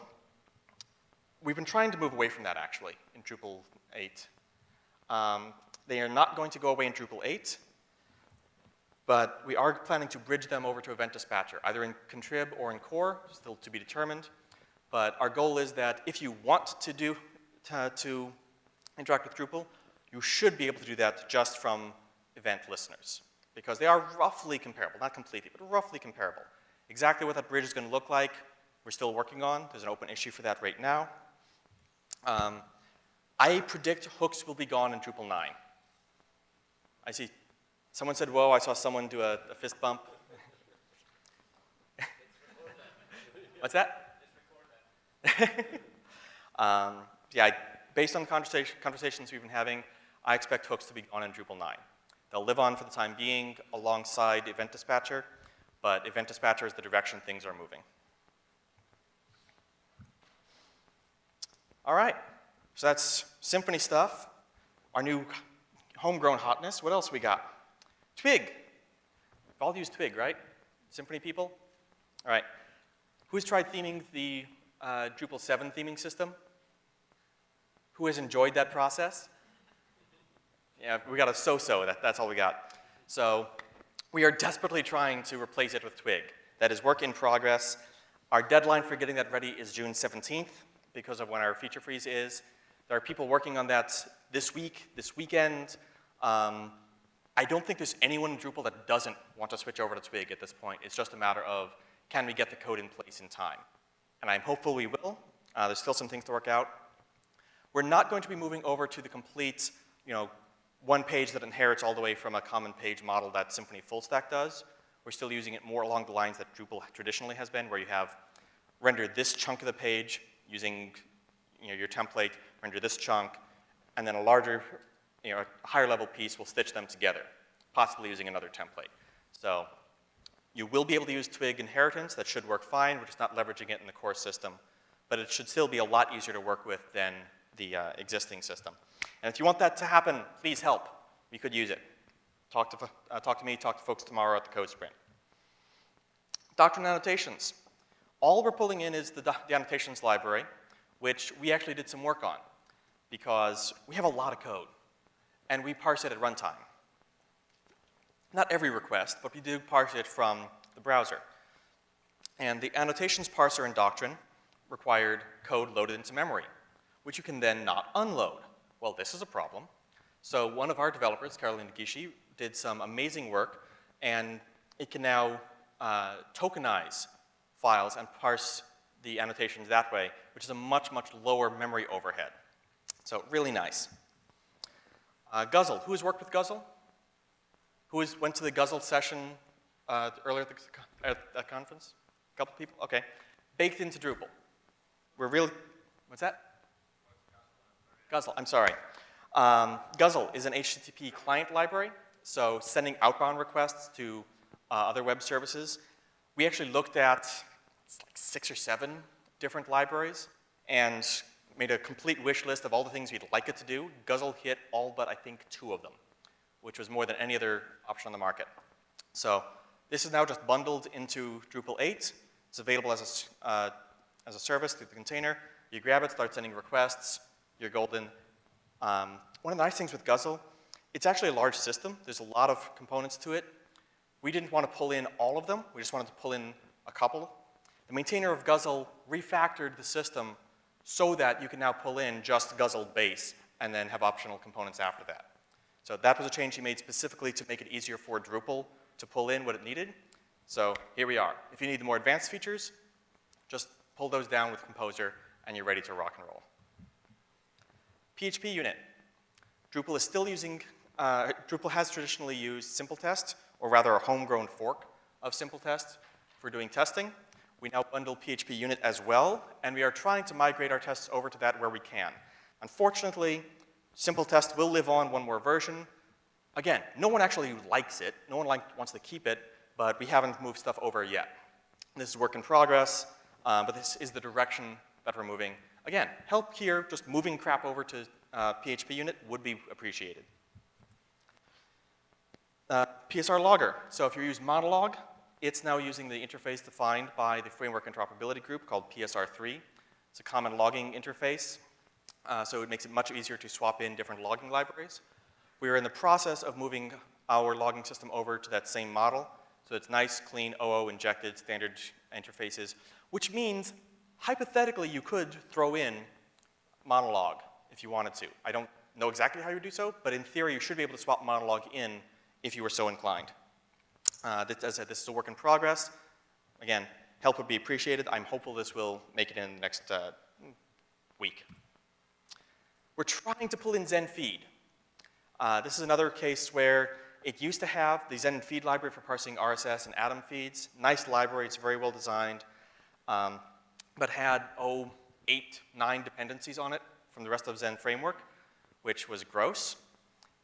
we've been trying to move away from that, actually, in Drupal 8. They are not going to go away in Drupal 8, but we are planning to bridge them over to Event Dispatcher, either in Contrib or in Core, still to be determined. But our goal is that if you want to interact with Drupal, you should be able to do that just from event listeners, because they are roughly comparable, not completely, but roughly comparable. Exactly what that bridge is going to look like, we're still working on. There's an open issue for that right now. I predict hooks will be gone in Drupal 9. I see, someone said, whoa, I saw someone do a fist bump. What's that? Yeah, based on conversations we've been having, I expect hooks to be gone in Drupal 9. They'll live on for the time being alongside Event Dispatcher, but Event Dispatcher is the direction things are moving. All right, so that's Symfony stuff, our new homegrown hotness. What else we got? Twig. You've all used Twig, right? Symfony people? All right. Who's tried theming the Drupal 7 theming system? Who has enjoyed that process? Yeah, we got a so-so, that's all we got. So we are desperately trying to replace it with Twig. That is work in progress. Our deadline for getting that ready is June 17th because of when our feature freeze is. There are people working on that this week, this weekend. I don't think there's anyone in Drupal that doesn't want to switch over to Twig at this point. It's just a matter of, can we get the code in place in time? And I'm hopeful we will. There's still some things to work out. We're not going to be moving over to the complete, one page that inherits all the way from a common page model that Symfony Full Stack does. We're still using it more along the lines that Drupal traditionally has been, where you have render this chunk of the page using your template, render this chunk, and then a larger, a higher level piece will stitch them together, possibly using another template. So you will be able to use Twig inheritance. That should work fine. We're just not leveraging it in the core system. But it should still be a lot easier to work with than the existing system. And if you want that to happen, please help. We could use it. Talk to me, talk to folks tomorrow at the code sprint. Doctrine annotations. All we're pulling in is the annotations library, which we actually did some work on because we have a lot of code and we parse it at runtime. Not every request, but we do parse it from the browser. And the annotations parser in Doctrine required code loaded into memory, which you can then not unload. Well, this is a problem. So one of our developers, Caroline Gishi, did some amazing work, and it can now tokenize files and parse the annotations that way, which is a much, much lower memory overhead. So really nice. Guzzle. Who has worked with Guzzle? Who went to the Guzzle session earlier at that conference? A couple people? Okay. Baked into Drupal. We're really, what's that? Guzzle, I'm sorry. Guzzle is an HTTP client library, so sending outbound requests to other web services. We actually looked at like 6 or 7 different libraries and made a complete wish list of all the things we'd like it to do. Guzzle hit all but I think 2 of them, which was more than any other option on the market. So this is now just bundled into Drupal 8. It's available as a service through the container. You grab it, start sending requests, you're golden. One of the nice things with Guzzle, it's actually a large system. There's a lot of components to it. We didn't want to pull in all of them. We just wanted to pull in a couple. The maintainer of Guzzle refactored the system so that you can now pull in just Guzzle base and then have optional components after that. So that was a change he made specifically to make it easier for Drupal to pull in what it needed. So here we are. If you need the more advanced features, just pull those down with Composer and you're ready to rock and roll. phpunit. Drupal is still using, Drupal has traditionally used SimpleTest, or rather a homegrown fork of SimpleTest for doing testing. We now bundle phpunit as well, and we are trying to migrate our tests over to that where we can. Unfortunately, SimpleTest will live on one more version. Again, no one actually likes it. No one wants to keep it, but we haven't moved stuff over yet. This is work in progress, but this is the direction that we're moving. Again, help here, just moving crap over to phpunit would be appreciated. PSR logger. So if you use monologue, it's now using the interface defined by the framework interoperability group called PSR3. It's a common logging interface, so it makes it much easier to swap in different logging libraries. We are in the process of moving our logging system over to that same model. So it's nice, clean, OO injected standard interfaces, which means hypothetically you could throw in monologue if you wanted to. I don't know exactly how you would do so, but in theory you should be able to swap monologue in if you were so inclined. As I said, this is a work in progress. Again, help would be appreciated. I'm hopeful this will make it in the next week. We're trying to pull in Zenfeed. This is another case where it used to have the Zenfeed library for parsing RSS and Atom feeds. Nice library, it's very well designed, but had, 8, 9 dependencies on it from the rest of Zen framework, which was gross.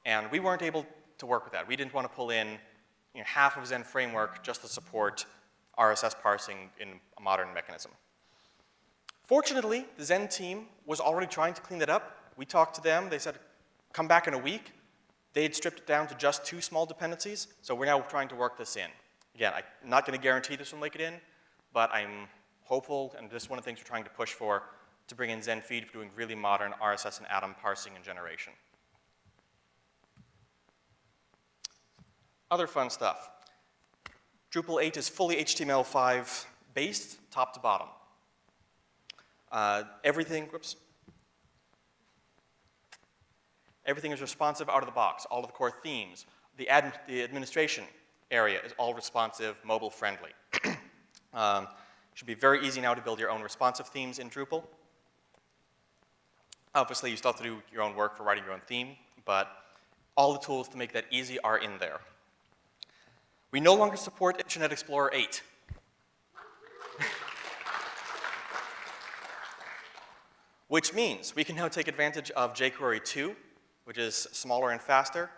And we weren't able to work with that. We didn't want to pull in half of Zen framework just to support RSS parsing in a modern mechanism. Fortunately, the Zen team was already trying to clean that up. We talked to them. They said, come back in a week. They had stripped it down to just 2 small dependencies, so we're now trying to work this in. Again, I'm not going to guarantee this will make it in, but I'm hopeful, and this is one of the things we're trying to push for, to bring in Zenfeed for doing really modern RSS and Atom parsing and generation. Other fun stuff. Drupal 8 is fully HTML5 based, top to bottom. Everything is responsive out of the box. All of the core themes. The administration area is all responsive, mobile friendly. Should be very easy now to build your own responsive themes in Drupal. Obviously, you still have to do your own work for writing your own theme, but all the tools to make that easy are in there. We no longer support Internet Explorer 8. Which means we can now take advantage of jQuery 2, which is smaller and faster.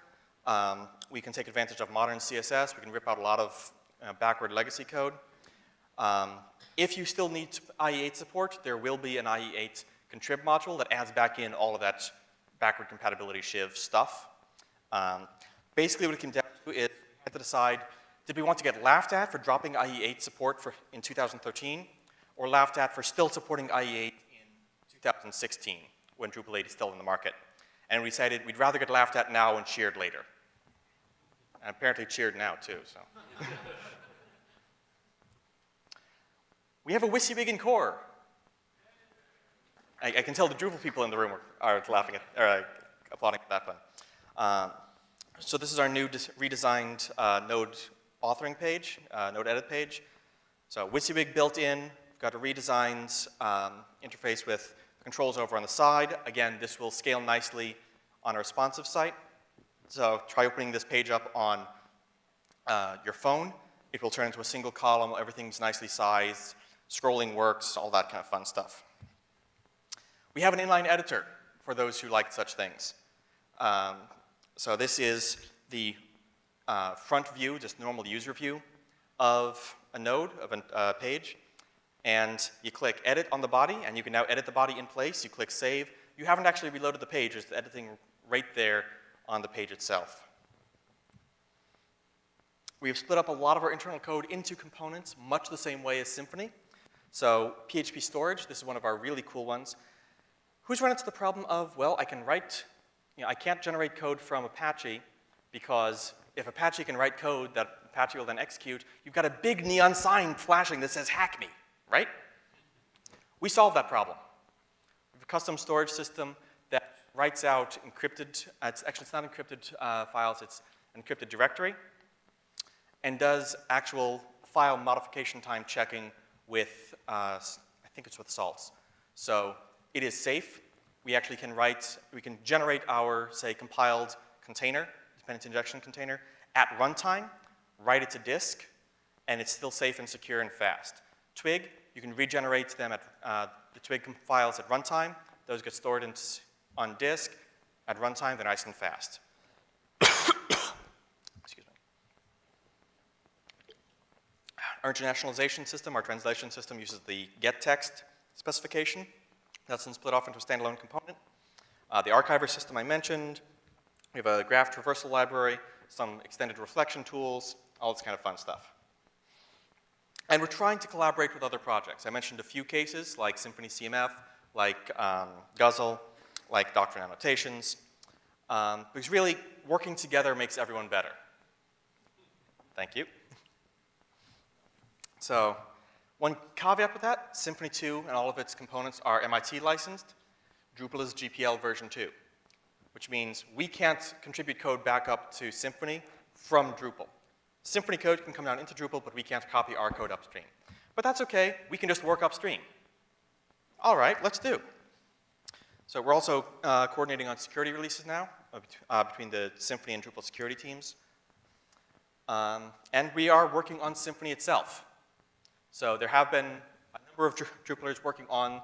We can take advantage of modern CSS. We can rip out a lot of backward legacy code. If you still need IE8 support, there will be an IE8 contrib module that adds back in all of that backward compatibility shiv stuff. Basically what it came down to is we had to decide, did we want to get laughed at for dropping IE8 support in 2013, or laughed at for still supporting IE8 in 2016, when Drupal 8 is still in the market? And we decided we'd rather get laughed at now and cheered later. And apparently cheered now too, so. We have a WYSIWYG in core. I can tell the Drupal people in the room are laughing at, or applauding at that one. So this is our new redesigned node authoring page, node edit page. So WYSIWYG built in, got a redesigned interface with controls over on the side. Again, this will scale nicely on a responsive site. So try opening this page up on your phone. It will turn into a single column. Everything's nicely sized. Scrolling works, all that kind of fun stuff. We have an inline editor for those who like such things. So this is the front view, just normal user view of a node, of a page. And you click edit on the body, and you can now edit the body in place. You click save. You haven't actually reloaded the page. It's editing right there on the page itself. We have split up a lot of our internal code into components, much the same way as Symfony. So PHP Storage, this is one of our really cool ones. Who's run into the problem of, well, I can write, I can't generate code from Apache because if Apache can write code that Apache will then execute, you've got a big neon sign flashing that says hack me, right? We solved that problem. We have a custom storage system that writes out encrypted, it's not encrypted files, it's an encrypted directory, and does actual file modification time checking with, I think it's with salts. So it is safe. We actually can we can generate our, say, compiled container, dependency injection container, at runtime, write it to disk, and it's still safe and secure and fast. Twig, you can regenerate them at the Twig files at runtime. Those get stored on disk. At runtime, they're nice and fast. Excuse me. Our internationalization system, our translation system, uses the getText specification. That's then split off into a standalone component. The archiver system I mentioned. We have a graph traversal library, some extended reflection tools, all this kind of fun stuff. And we're trying to collaborate with other projects. I mentioned a few cases, like Symfony CMF, like Guzzle, like Doctrine annotations. Because really, working together makes everyone better. Thank you. So, one caveat with that, Symfony2 and all of its components are MIT licensed. Drupal is GPL version 2, which means we can't contribute code back up to Symfony from Drupal. Symfony code can come down into Drupal, but we can't copy our code upstream. But that's okay, we can just work upstream. All right, let's do. So we're also coordinating on security releases now between the Symfony and Drupal security teams. And we are working on Symfony itself. So there have been a number of Drupalers working on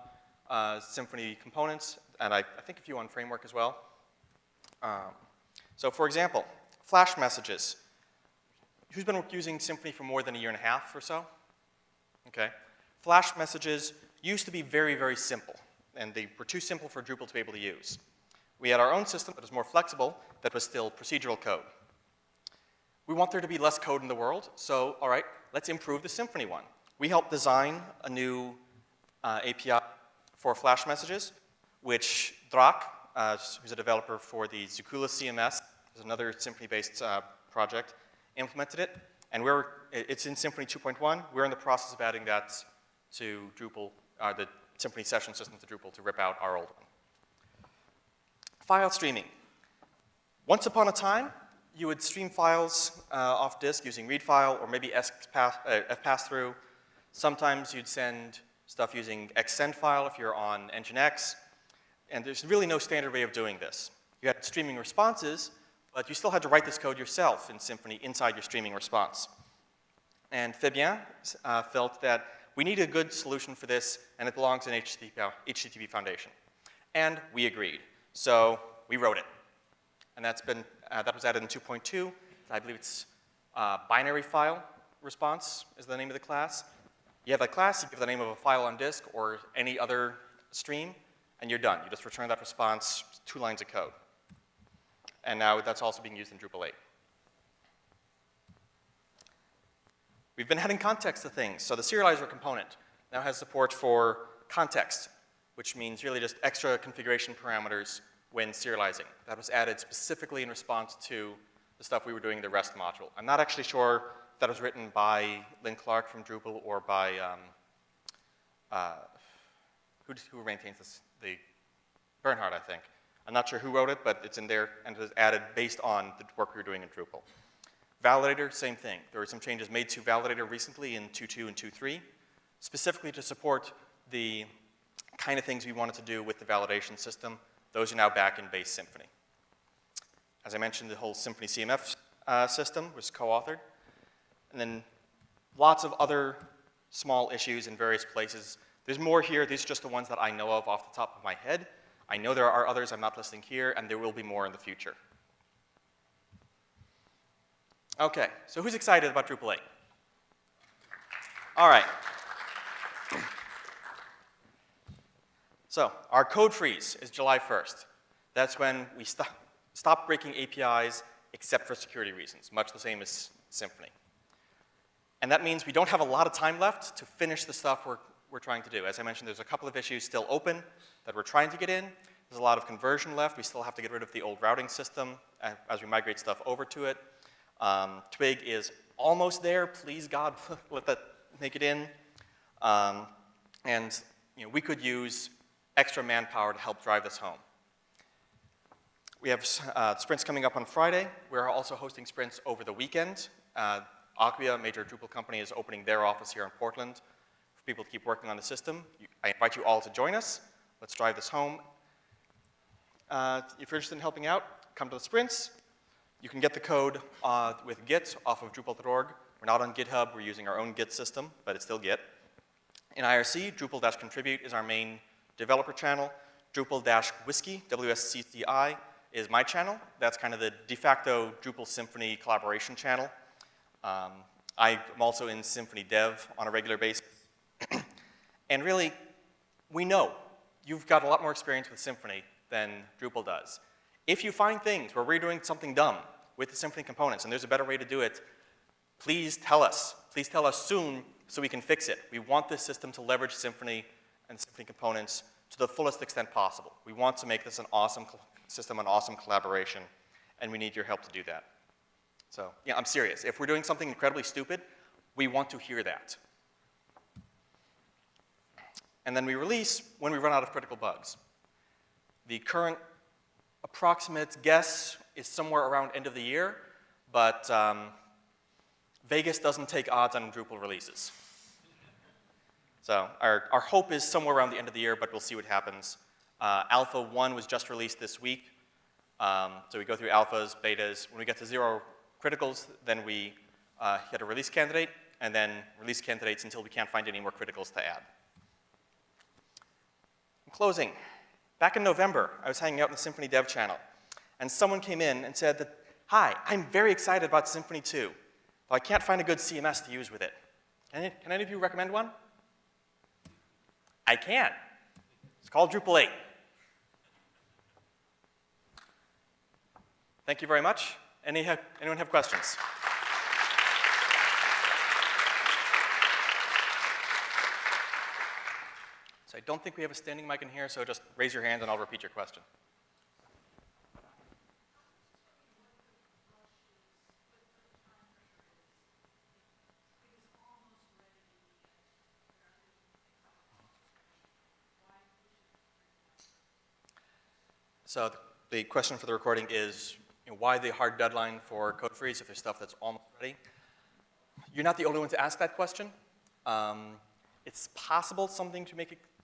Symfony components, and I think a few on framework as well. So for example, flash messages. Who's been using Symfony for more than a year and a half or so? Okay. Flash messages used to be very, very simple, and they were too simple for Drupal to be able to use. We had our own system that was more flexible, that was still procedural code. We want there to be less code in the world, so all right, let's improve the Symfony one. We helped design a new API for flash messages, which Drak, who's a developer for the Zukula CMS, is another Symfony-based project, implemented it, and it's in Symfony 2.1. We're in the process of adding that to Drupal, the Symfony session system to Drupal to rip out our old one. File streaming. Once upon a time, you would stream files off disk using read file or maybe fpass-through. Sometimes you'd send stuff using xsend file if you're on Nginx. And there's really no standard way of doing this. You had streaming responses, but you still had to write this code yourself in Symfony inside your streaming response. And Fabien felt that we need a good solution for this, and it belongs in HTTP Foundation. And we agreed. So we wrote it. And that was added in 2.2. I believe it's binary file response is the name of the class. You have that class, you give the name of a file on disk or any other stream, and you're done. You just return that response, 2 lines of code. And now that's also being used in Drupal 8. We've been adding context to things. So the Serializer component now has support for context, which means really just extra configuration parameters when serializing. That was added specifically in response to the stuff we were doing in the REST module. I'm not actually sure if that was written by Lynn Clark from Drupal or by, who maintains this? Bernhard, I think. I'm not sure who wrote it, but it's in there and it was added based on the work we were doing in Drupal. Validator, same thing. There were some changes made to Validator recently in 2.2 and 2.3, specifically to support the kind of things we wanted to do with the validation system. Those are now back in base Symfony. As I mentioned, the whole Symfony CMF system was co-authored. And then lots of other small issues in various places. There's more here. These are just the ones that I know of off the top of my head. I know there are others I'm not listing here, and there will be more in the future. Okay, so who's excited about Drupal 8? All right. So our code freeze is July 1st. That's when we stop breaking APIs except for security reasons, much the same as Symfony. And that means we don't have a lot of time left to finish the stuff we're trying to do. As I mentioned, there's a couple of issues still open that we're trying to get in. There's a lot of conversion left. We still have to get rid of the old routing system as we migrate stuff over to it. Twig is almost there. Please, God, let that make it in. And we could use extra manpower to help drive this home. We have sprints coming up on Friday. We're also hosting sprints over the weekend. Acquia, a major Drupal company, is opening their office here in Portland for people to keep working on the system. I invite you all to join us. Let's drive this home. If you're interested in helping out, come to the sprints. You can get the code with Git off of Drupal.org. We're not on GitHub. We're using our own Git system, but it's still Git. In IRC, Drupal-contribute is our main developer channel. Drupal-Whiskey, WSCCI, is my channel. That's kind of the de facto Drupal Symfony collaboration channel. I'm also in Symfony Dev on a regular basis. And really, we know you've got a lot more experience with Symfony than Drupal does. If you find things where we're doing something dumb with the Symfony components and there's a better way to do it, please tell us. Please tell us soon so we can fix it. We want this system to leverage Symfony and Symfony components to the fullest extent possible. We want to make this an awesome system, an awesome collaboration, and we need your help to do that. So, yeah, I'm serious. If we're doing something incredibly stupid, we want to hear that. And then we release when we run out of critical bugs. The current approximate guess is somewhere around end of the year, but Vegas doesn't take odds on Drupal releases. So our hope is somewhere around the end of the year, but we'll see what happens. Alpha 1 was just released this week. So we go through alphas, betas. When we get to 0 criticals, then we hit a release candidate, and then release candidates until we can't find any more criticals to add. In closing, back in November, I was hanging out in the Symfony Dev channel, and someone came in and said that, hi, I'm very excited about Symfony2, but I can't find a good CMS to use with it. Can any of you recommend one? I can. It's called Drupal 8. Thank you very much. Anyone have questions? So I don't think we have a standing mic in here, so just raise your hand and I'll repeat your question. So the question for the recording is, why the hard deadline for code freeze if there's stuff that's almost ready? You're not the only one to ask that question. It's possible something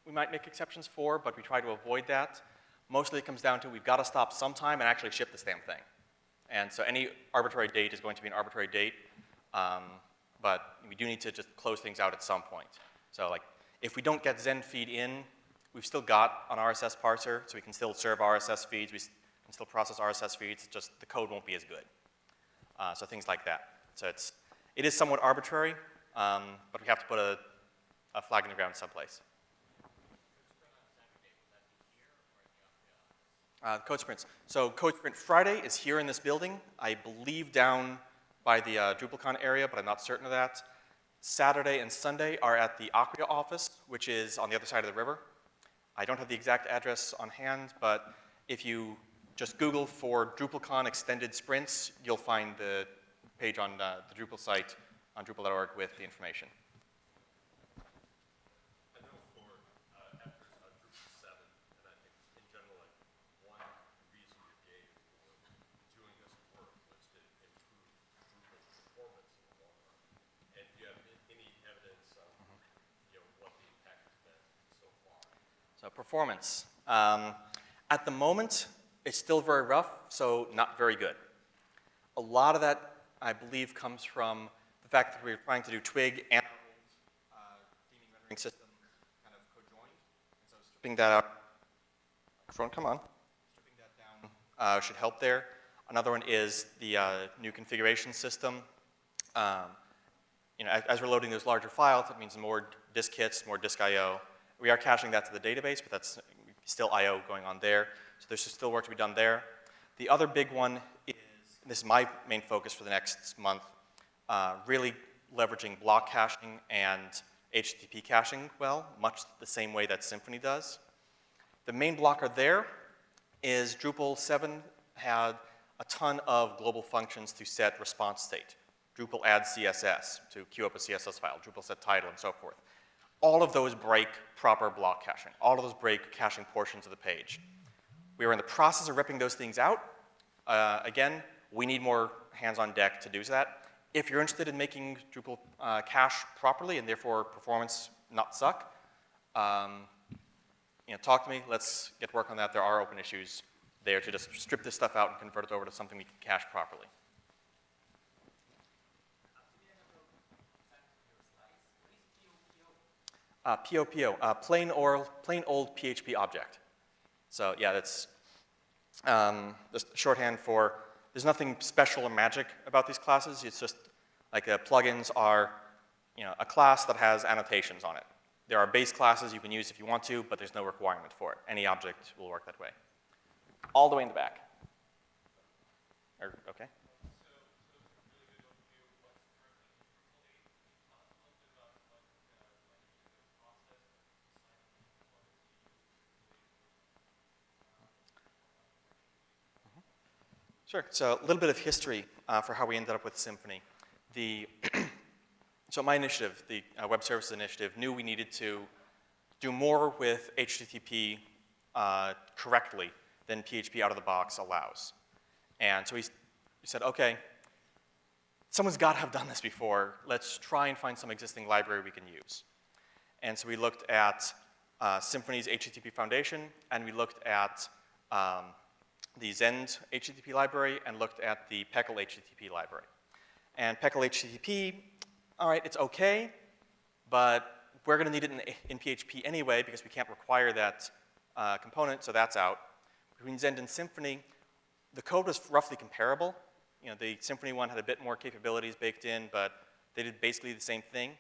we might make exceptions for, but we try to avoid that. Mostly it comes down to we've got to stop sometime and actually ship this damn thing. And so any arbitrary date is going to be an arbitrary date, but we do need to just close things out at some point. So like, if we don't get Zen feed in, we've still got an RSS parser, so we can still serve RSS feeds, we can still process RSS feeds, just the code won't be as good. So things like that. So it is somewhat arbitrary, but we have to put a flag in the ground someplace. Code sprints. So Code Sprint Friday is here in this building. I believe down by the DrupalCon area, but I'm not certain of that. Saturday and Sunday are at the Acquia office, which is on the other side of the river. I don't have the exact address on hand, but if you just Google for DrupalCon extended sprints, you'll find the page on the Drupal site on Drupal.org with the information. I know for after Drupal 7, and I think in general, like one reason you gave for doing this work was to improve Drupal performance in the long run. And do you have any evidence of what the impact has been so far? So performance. At the moment, it's still very rough, so not very good. A lot of that, I believe, comes from the fact that we're trying to do Twig and theming rendering system kind of co-joined. And so stripping that out, come on. Stripping that down should help there. Another one is the new configuration system. As we're loading those larger files, it means more disk hits, more disk I/O. We are caching that to the database, but that's still I/O going on there. So there's still work to be done there. The other big one is, and this is my main focus for the next month, really leveraging block caching and HTTP caching well, much the same way that Symfony does. The main blocker there is Drupal 7 had a ton of global functions to set response state. Drupal add CSS to queue up a CSS file, Drupal set title, and so forth. All of those break proper block caching. All of those break caching portions of the page. We are in the process of ripping those things out. Again, we need more hands on deck to do that. If you're interested in making Drupal cache properly and therefore performance not suck, talk to me. Let's get work on that. There are open issues there to just strip this stuff out and convert it over to something we can cache properly. Plain old PHP object. So yeah, that's the shorthand for, there's nothing special or magic about these classes. It's just Like plugins are, a class that has annotations on it. There are base classes you can use if you want to, but there's no requirement for it. Any object will work that way. All the way in the back. Okay. Sure. So a little bit of history for how we ended up with Symfony. So my initiative, the Web Services Initiative, knew we needed to do more with HTTP correctly than PHP out of the box allows. And so we said, okay, someone's got to have done this before. Let's try and find some existing library we can use. And so we looked at Symfony's HTTP Foundation, and we looked at the Zend HTTP library, and looked at the PECL HTTP library. And PECL HTTP, all right, it's okay, but we're going to need it in PHP anyway because we can't require that component, so that's out. Between Zend and Symfony, the code was roughly comparable. The Symfony one had a bit more capabilities baked in, but they did basically the same thing.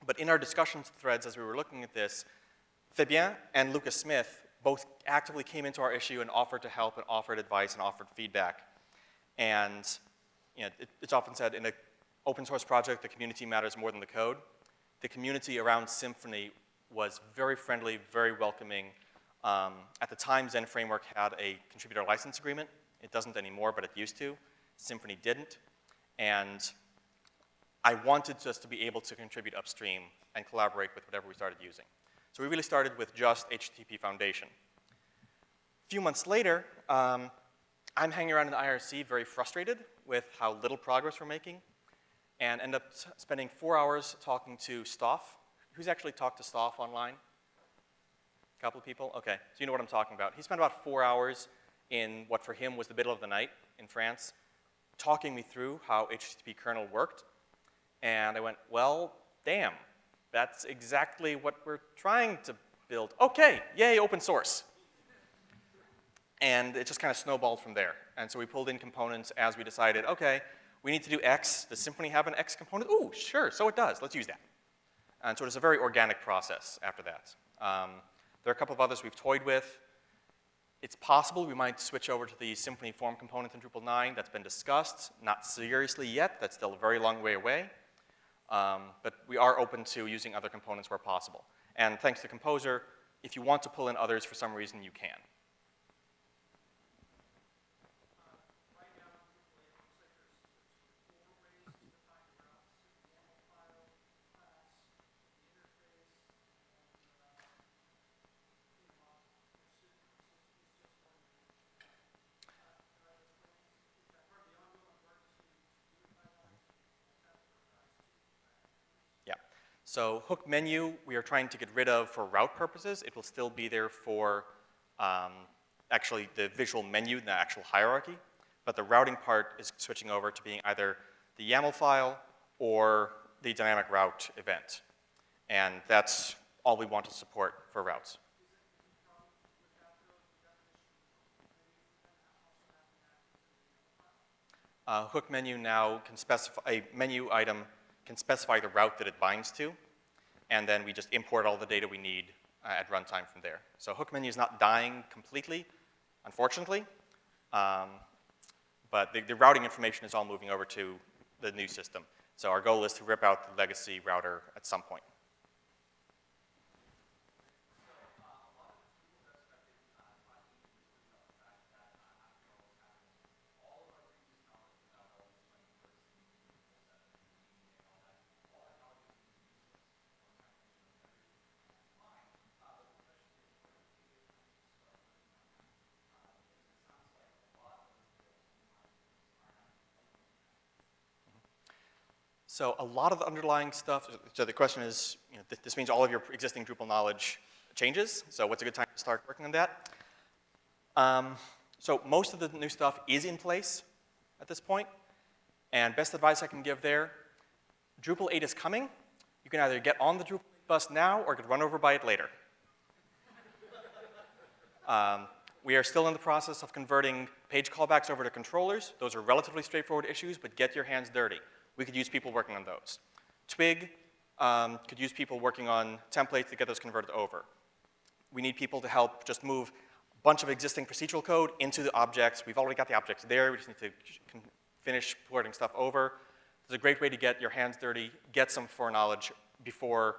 But in our discussions threads as we were looking at this, Fabien and Lucas Smith both actively came into our issue and offered to help and offered advice and offered feedback. And it's often said in an open source project, the community matters more than the code. The community around Symfony was very friendly, very welcoming. At the time, Zen Framework had a contributor license agreement. It doesn't anymore, but it used to. Symfony didn't. And I wanted just to be able to contribute upstream and collaborate with whatever we started using. So we really started with just HTTP Foundation. A few months later, I'm hanging around in the IRC very frustrated with how little progress we're making, and end up spending 4 hours talking to Stoff. Who's actually talked to Stoff online? A couple of people? Okay, so you know what I'm talking about. He spent about 4 hours in what for him was the middle of the night in France, talking me through how HTTP kernel worked. And I went, well, damn, that's exactly what we're trying to build. Okay, yay, open source. And it just kind of snowballed from there. And so we pulled in components as we decided, okay, we need to do X. Does Symfony have an X component? Ooh, sure, so it does. Let's use that. And so it was a very organic process after that. There are a couple of others we've toyed with. It's possible we might switch over to the Symfony form component in Drupal 9. That's been discussed. Not seriously yet. That's still a very long way away. But we are open to using other components where possible. And thanks to Composer, if you want to pull in others for some reason, you can. So hook menu, we are trying to get rid of for route purposes. It will still be there for actually the visual menu, the actual hierarchy. But the routing part is switching over to being either the YAML file or the dynamic route event. And that's all we want to support for routes. Hook menu now can specify, a menu item can specify the route that it binds to, and then we just import all the data we need at runtime from there. So hook menu is not dying completely, unfortunately, but the routing information is all moving over to the new system. So our goal is to rip out the legacy router at some point. So a lot of the underlying stuff, so the question is, this means all of your existing Drupal knowledge changes, so what's a good time to start working on that? So most of the new stuff is in place at this point, and best advice I can give there, Drupal 8 is coming. You can either get on the Drupal bus now or get run over by it later. We are still in the process of converting page callbacks over to controllers. Those are relatively straightforward issues, but get your hands dirty. we could use people working on those. Twig could use people working on templates to get those converted over. We need people to help just move a bunch of existing procedural code into the objects. We've already got the objects there. We just need to finish porting stuff over. It's a great way to get your hands dirty, get some foreknowledge before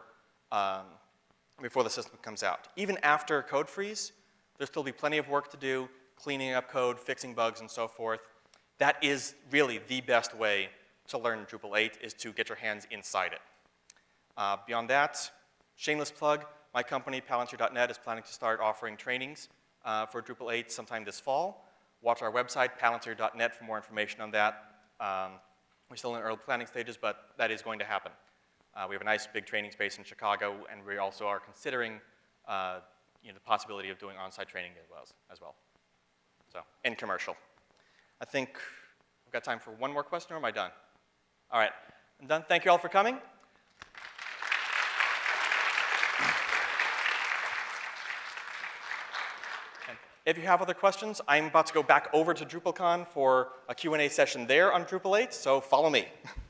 the system comes out. Even after code freeze, there'll still be plenty of work to do, cleaning up code, fixing bugs, and so forth. That is really the best way to learn Drupal 8 is to get your hands inside it. Beyond that, shameless plug, my company, Palantir.net, is planning to start offering trainings for Drupal 8 sometime this fall. Watch our website, Palantir.net, for more information on that. We're still in early planning stages, but that is going to happen. We have a nice big training space in Chicago, and we also are considering the possibility of doing on-site training as well. So, and commercial. I think we've got time for one more question, or am I done? All right, I'm done. Thank you all for coming. And if you have other questions, I'm about to go back over to DrupalCon for a Q&A session there on Drupal 8, so follow me.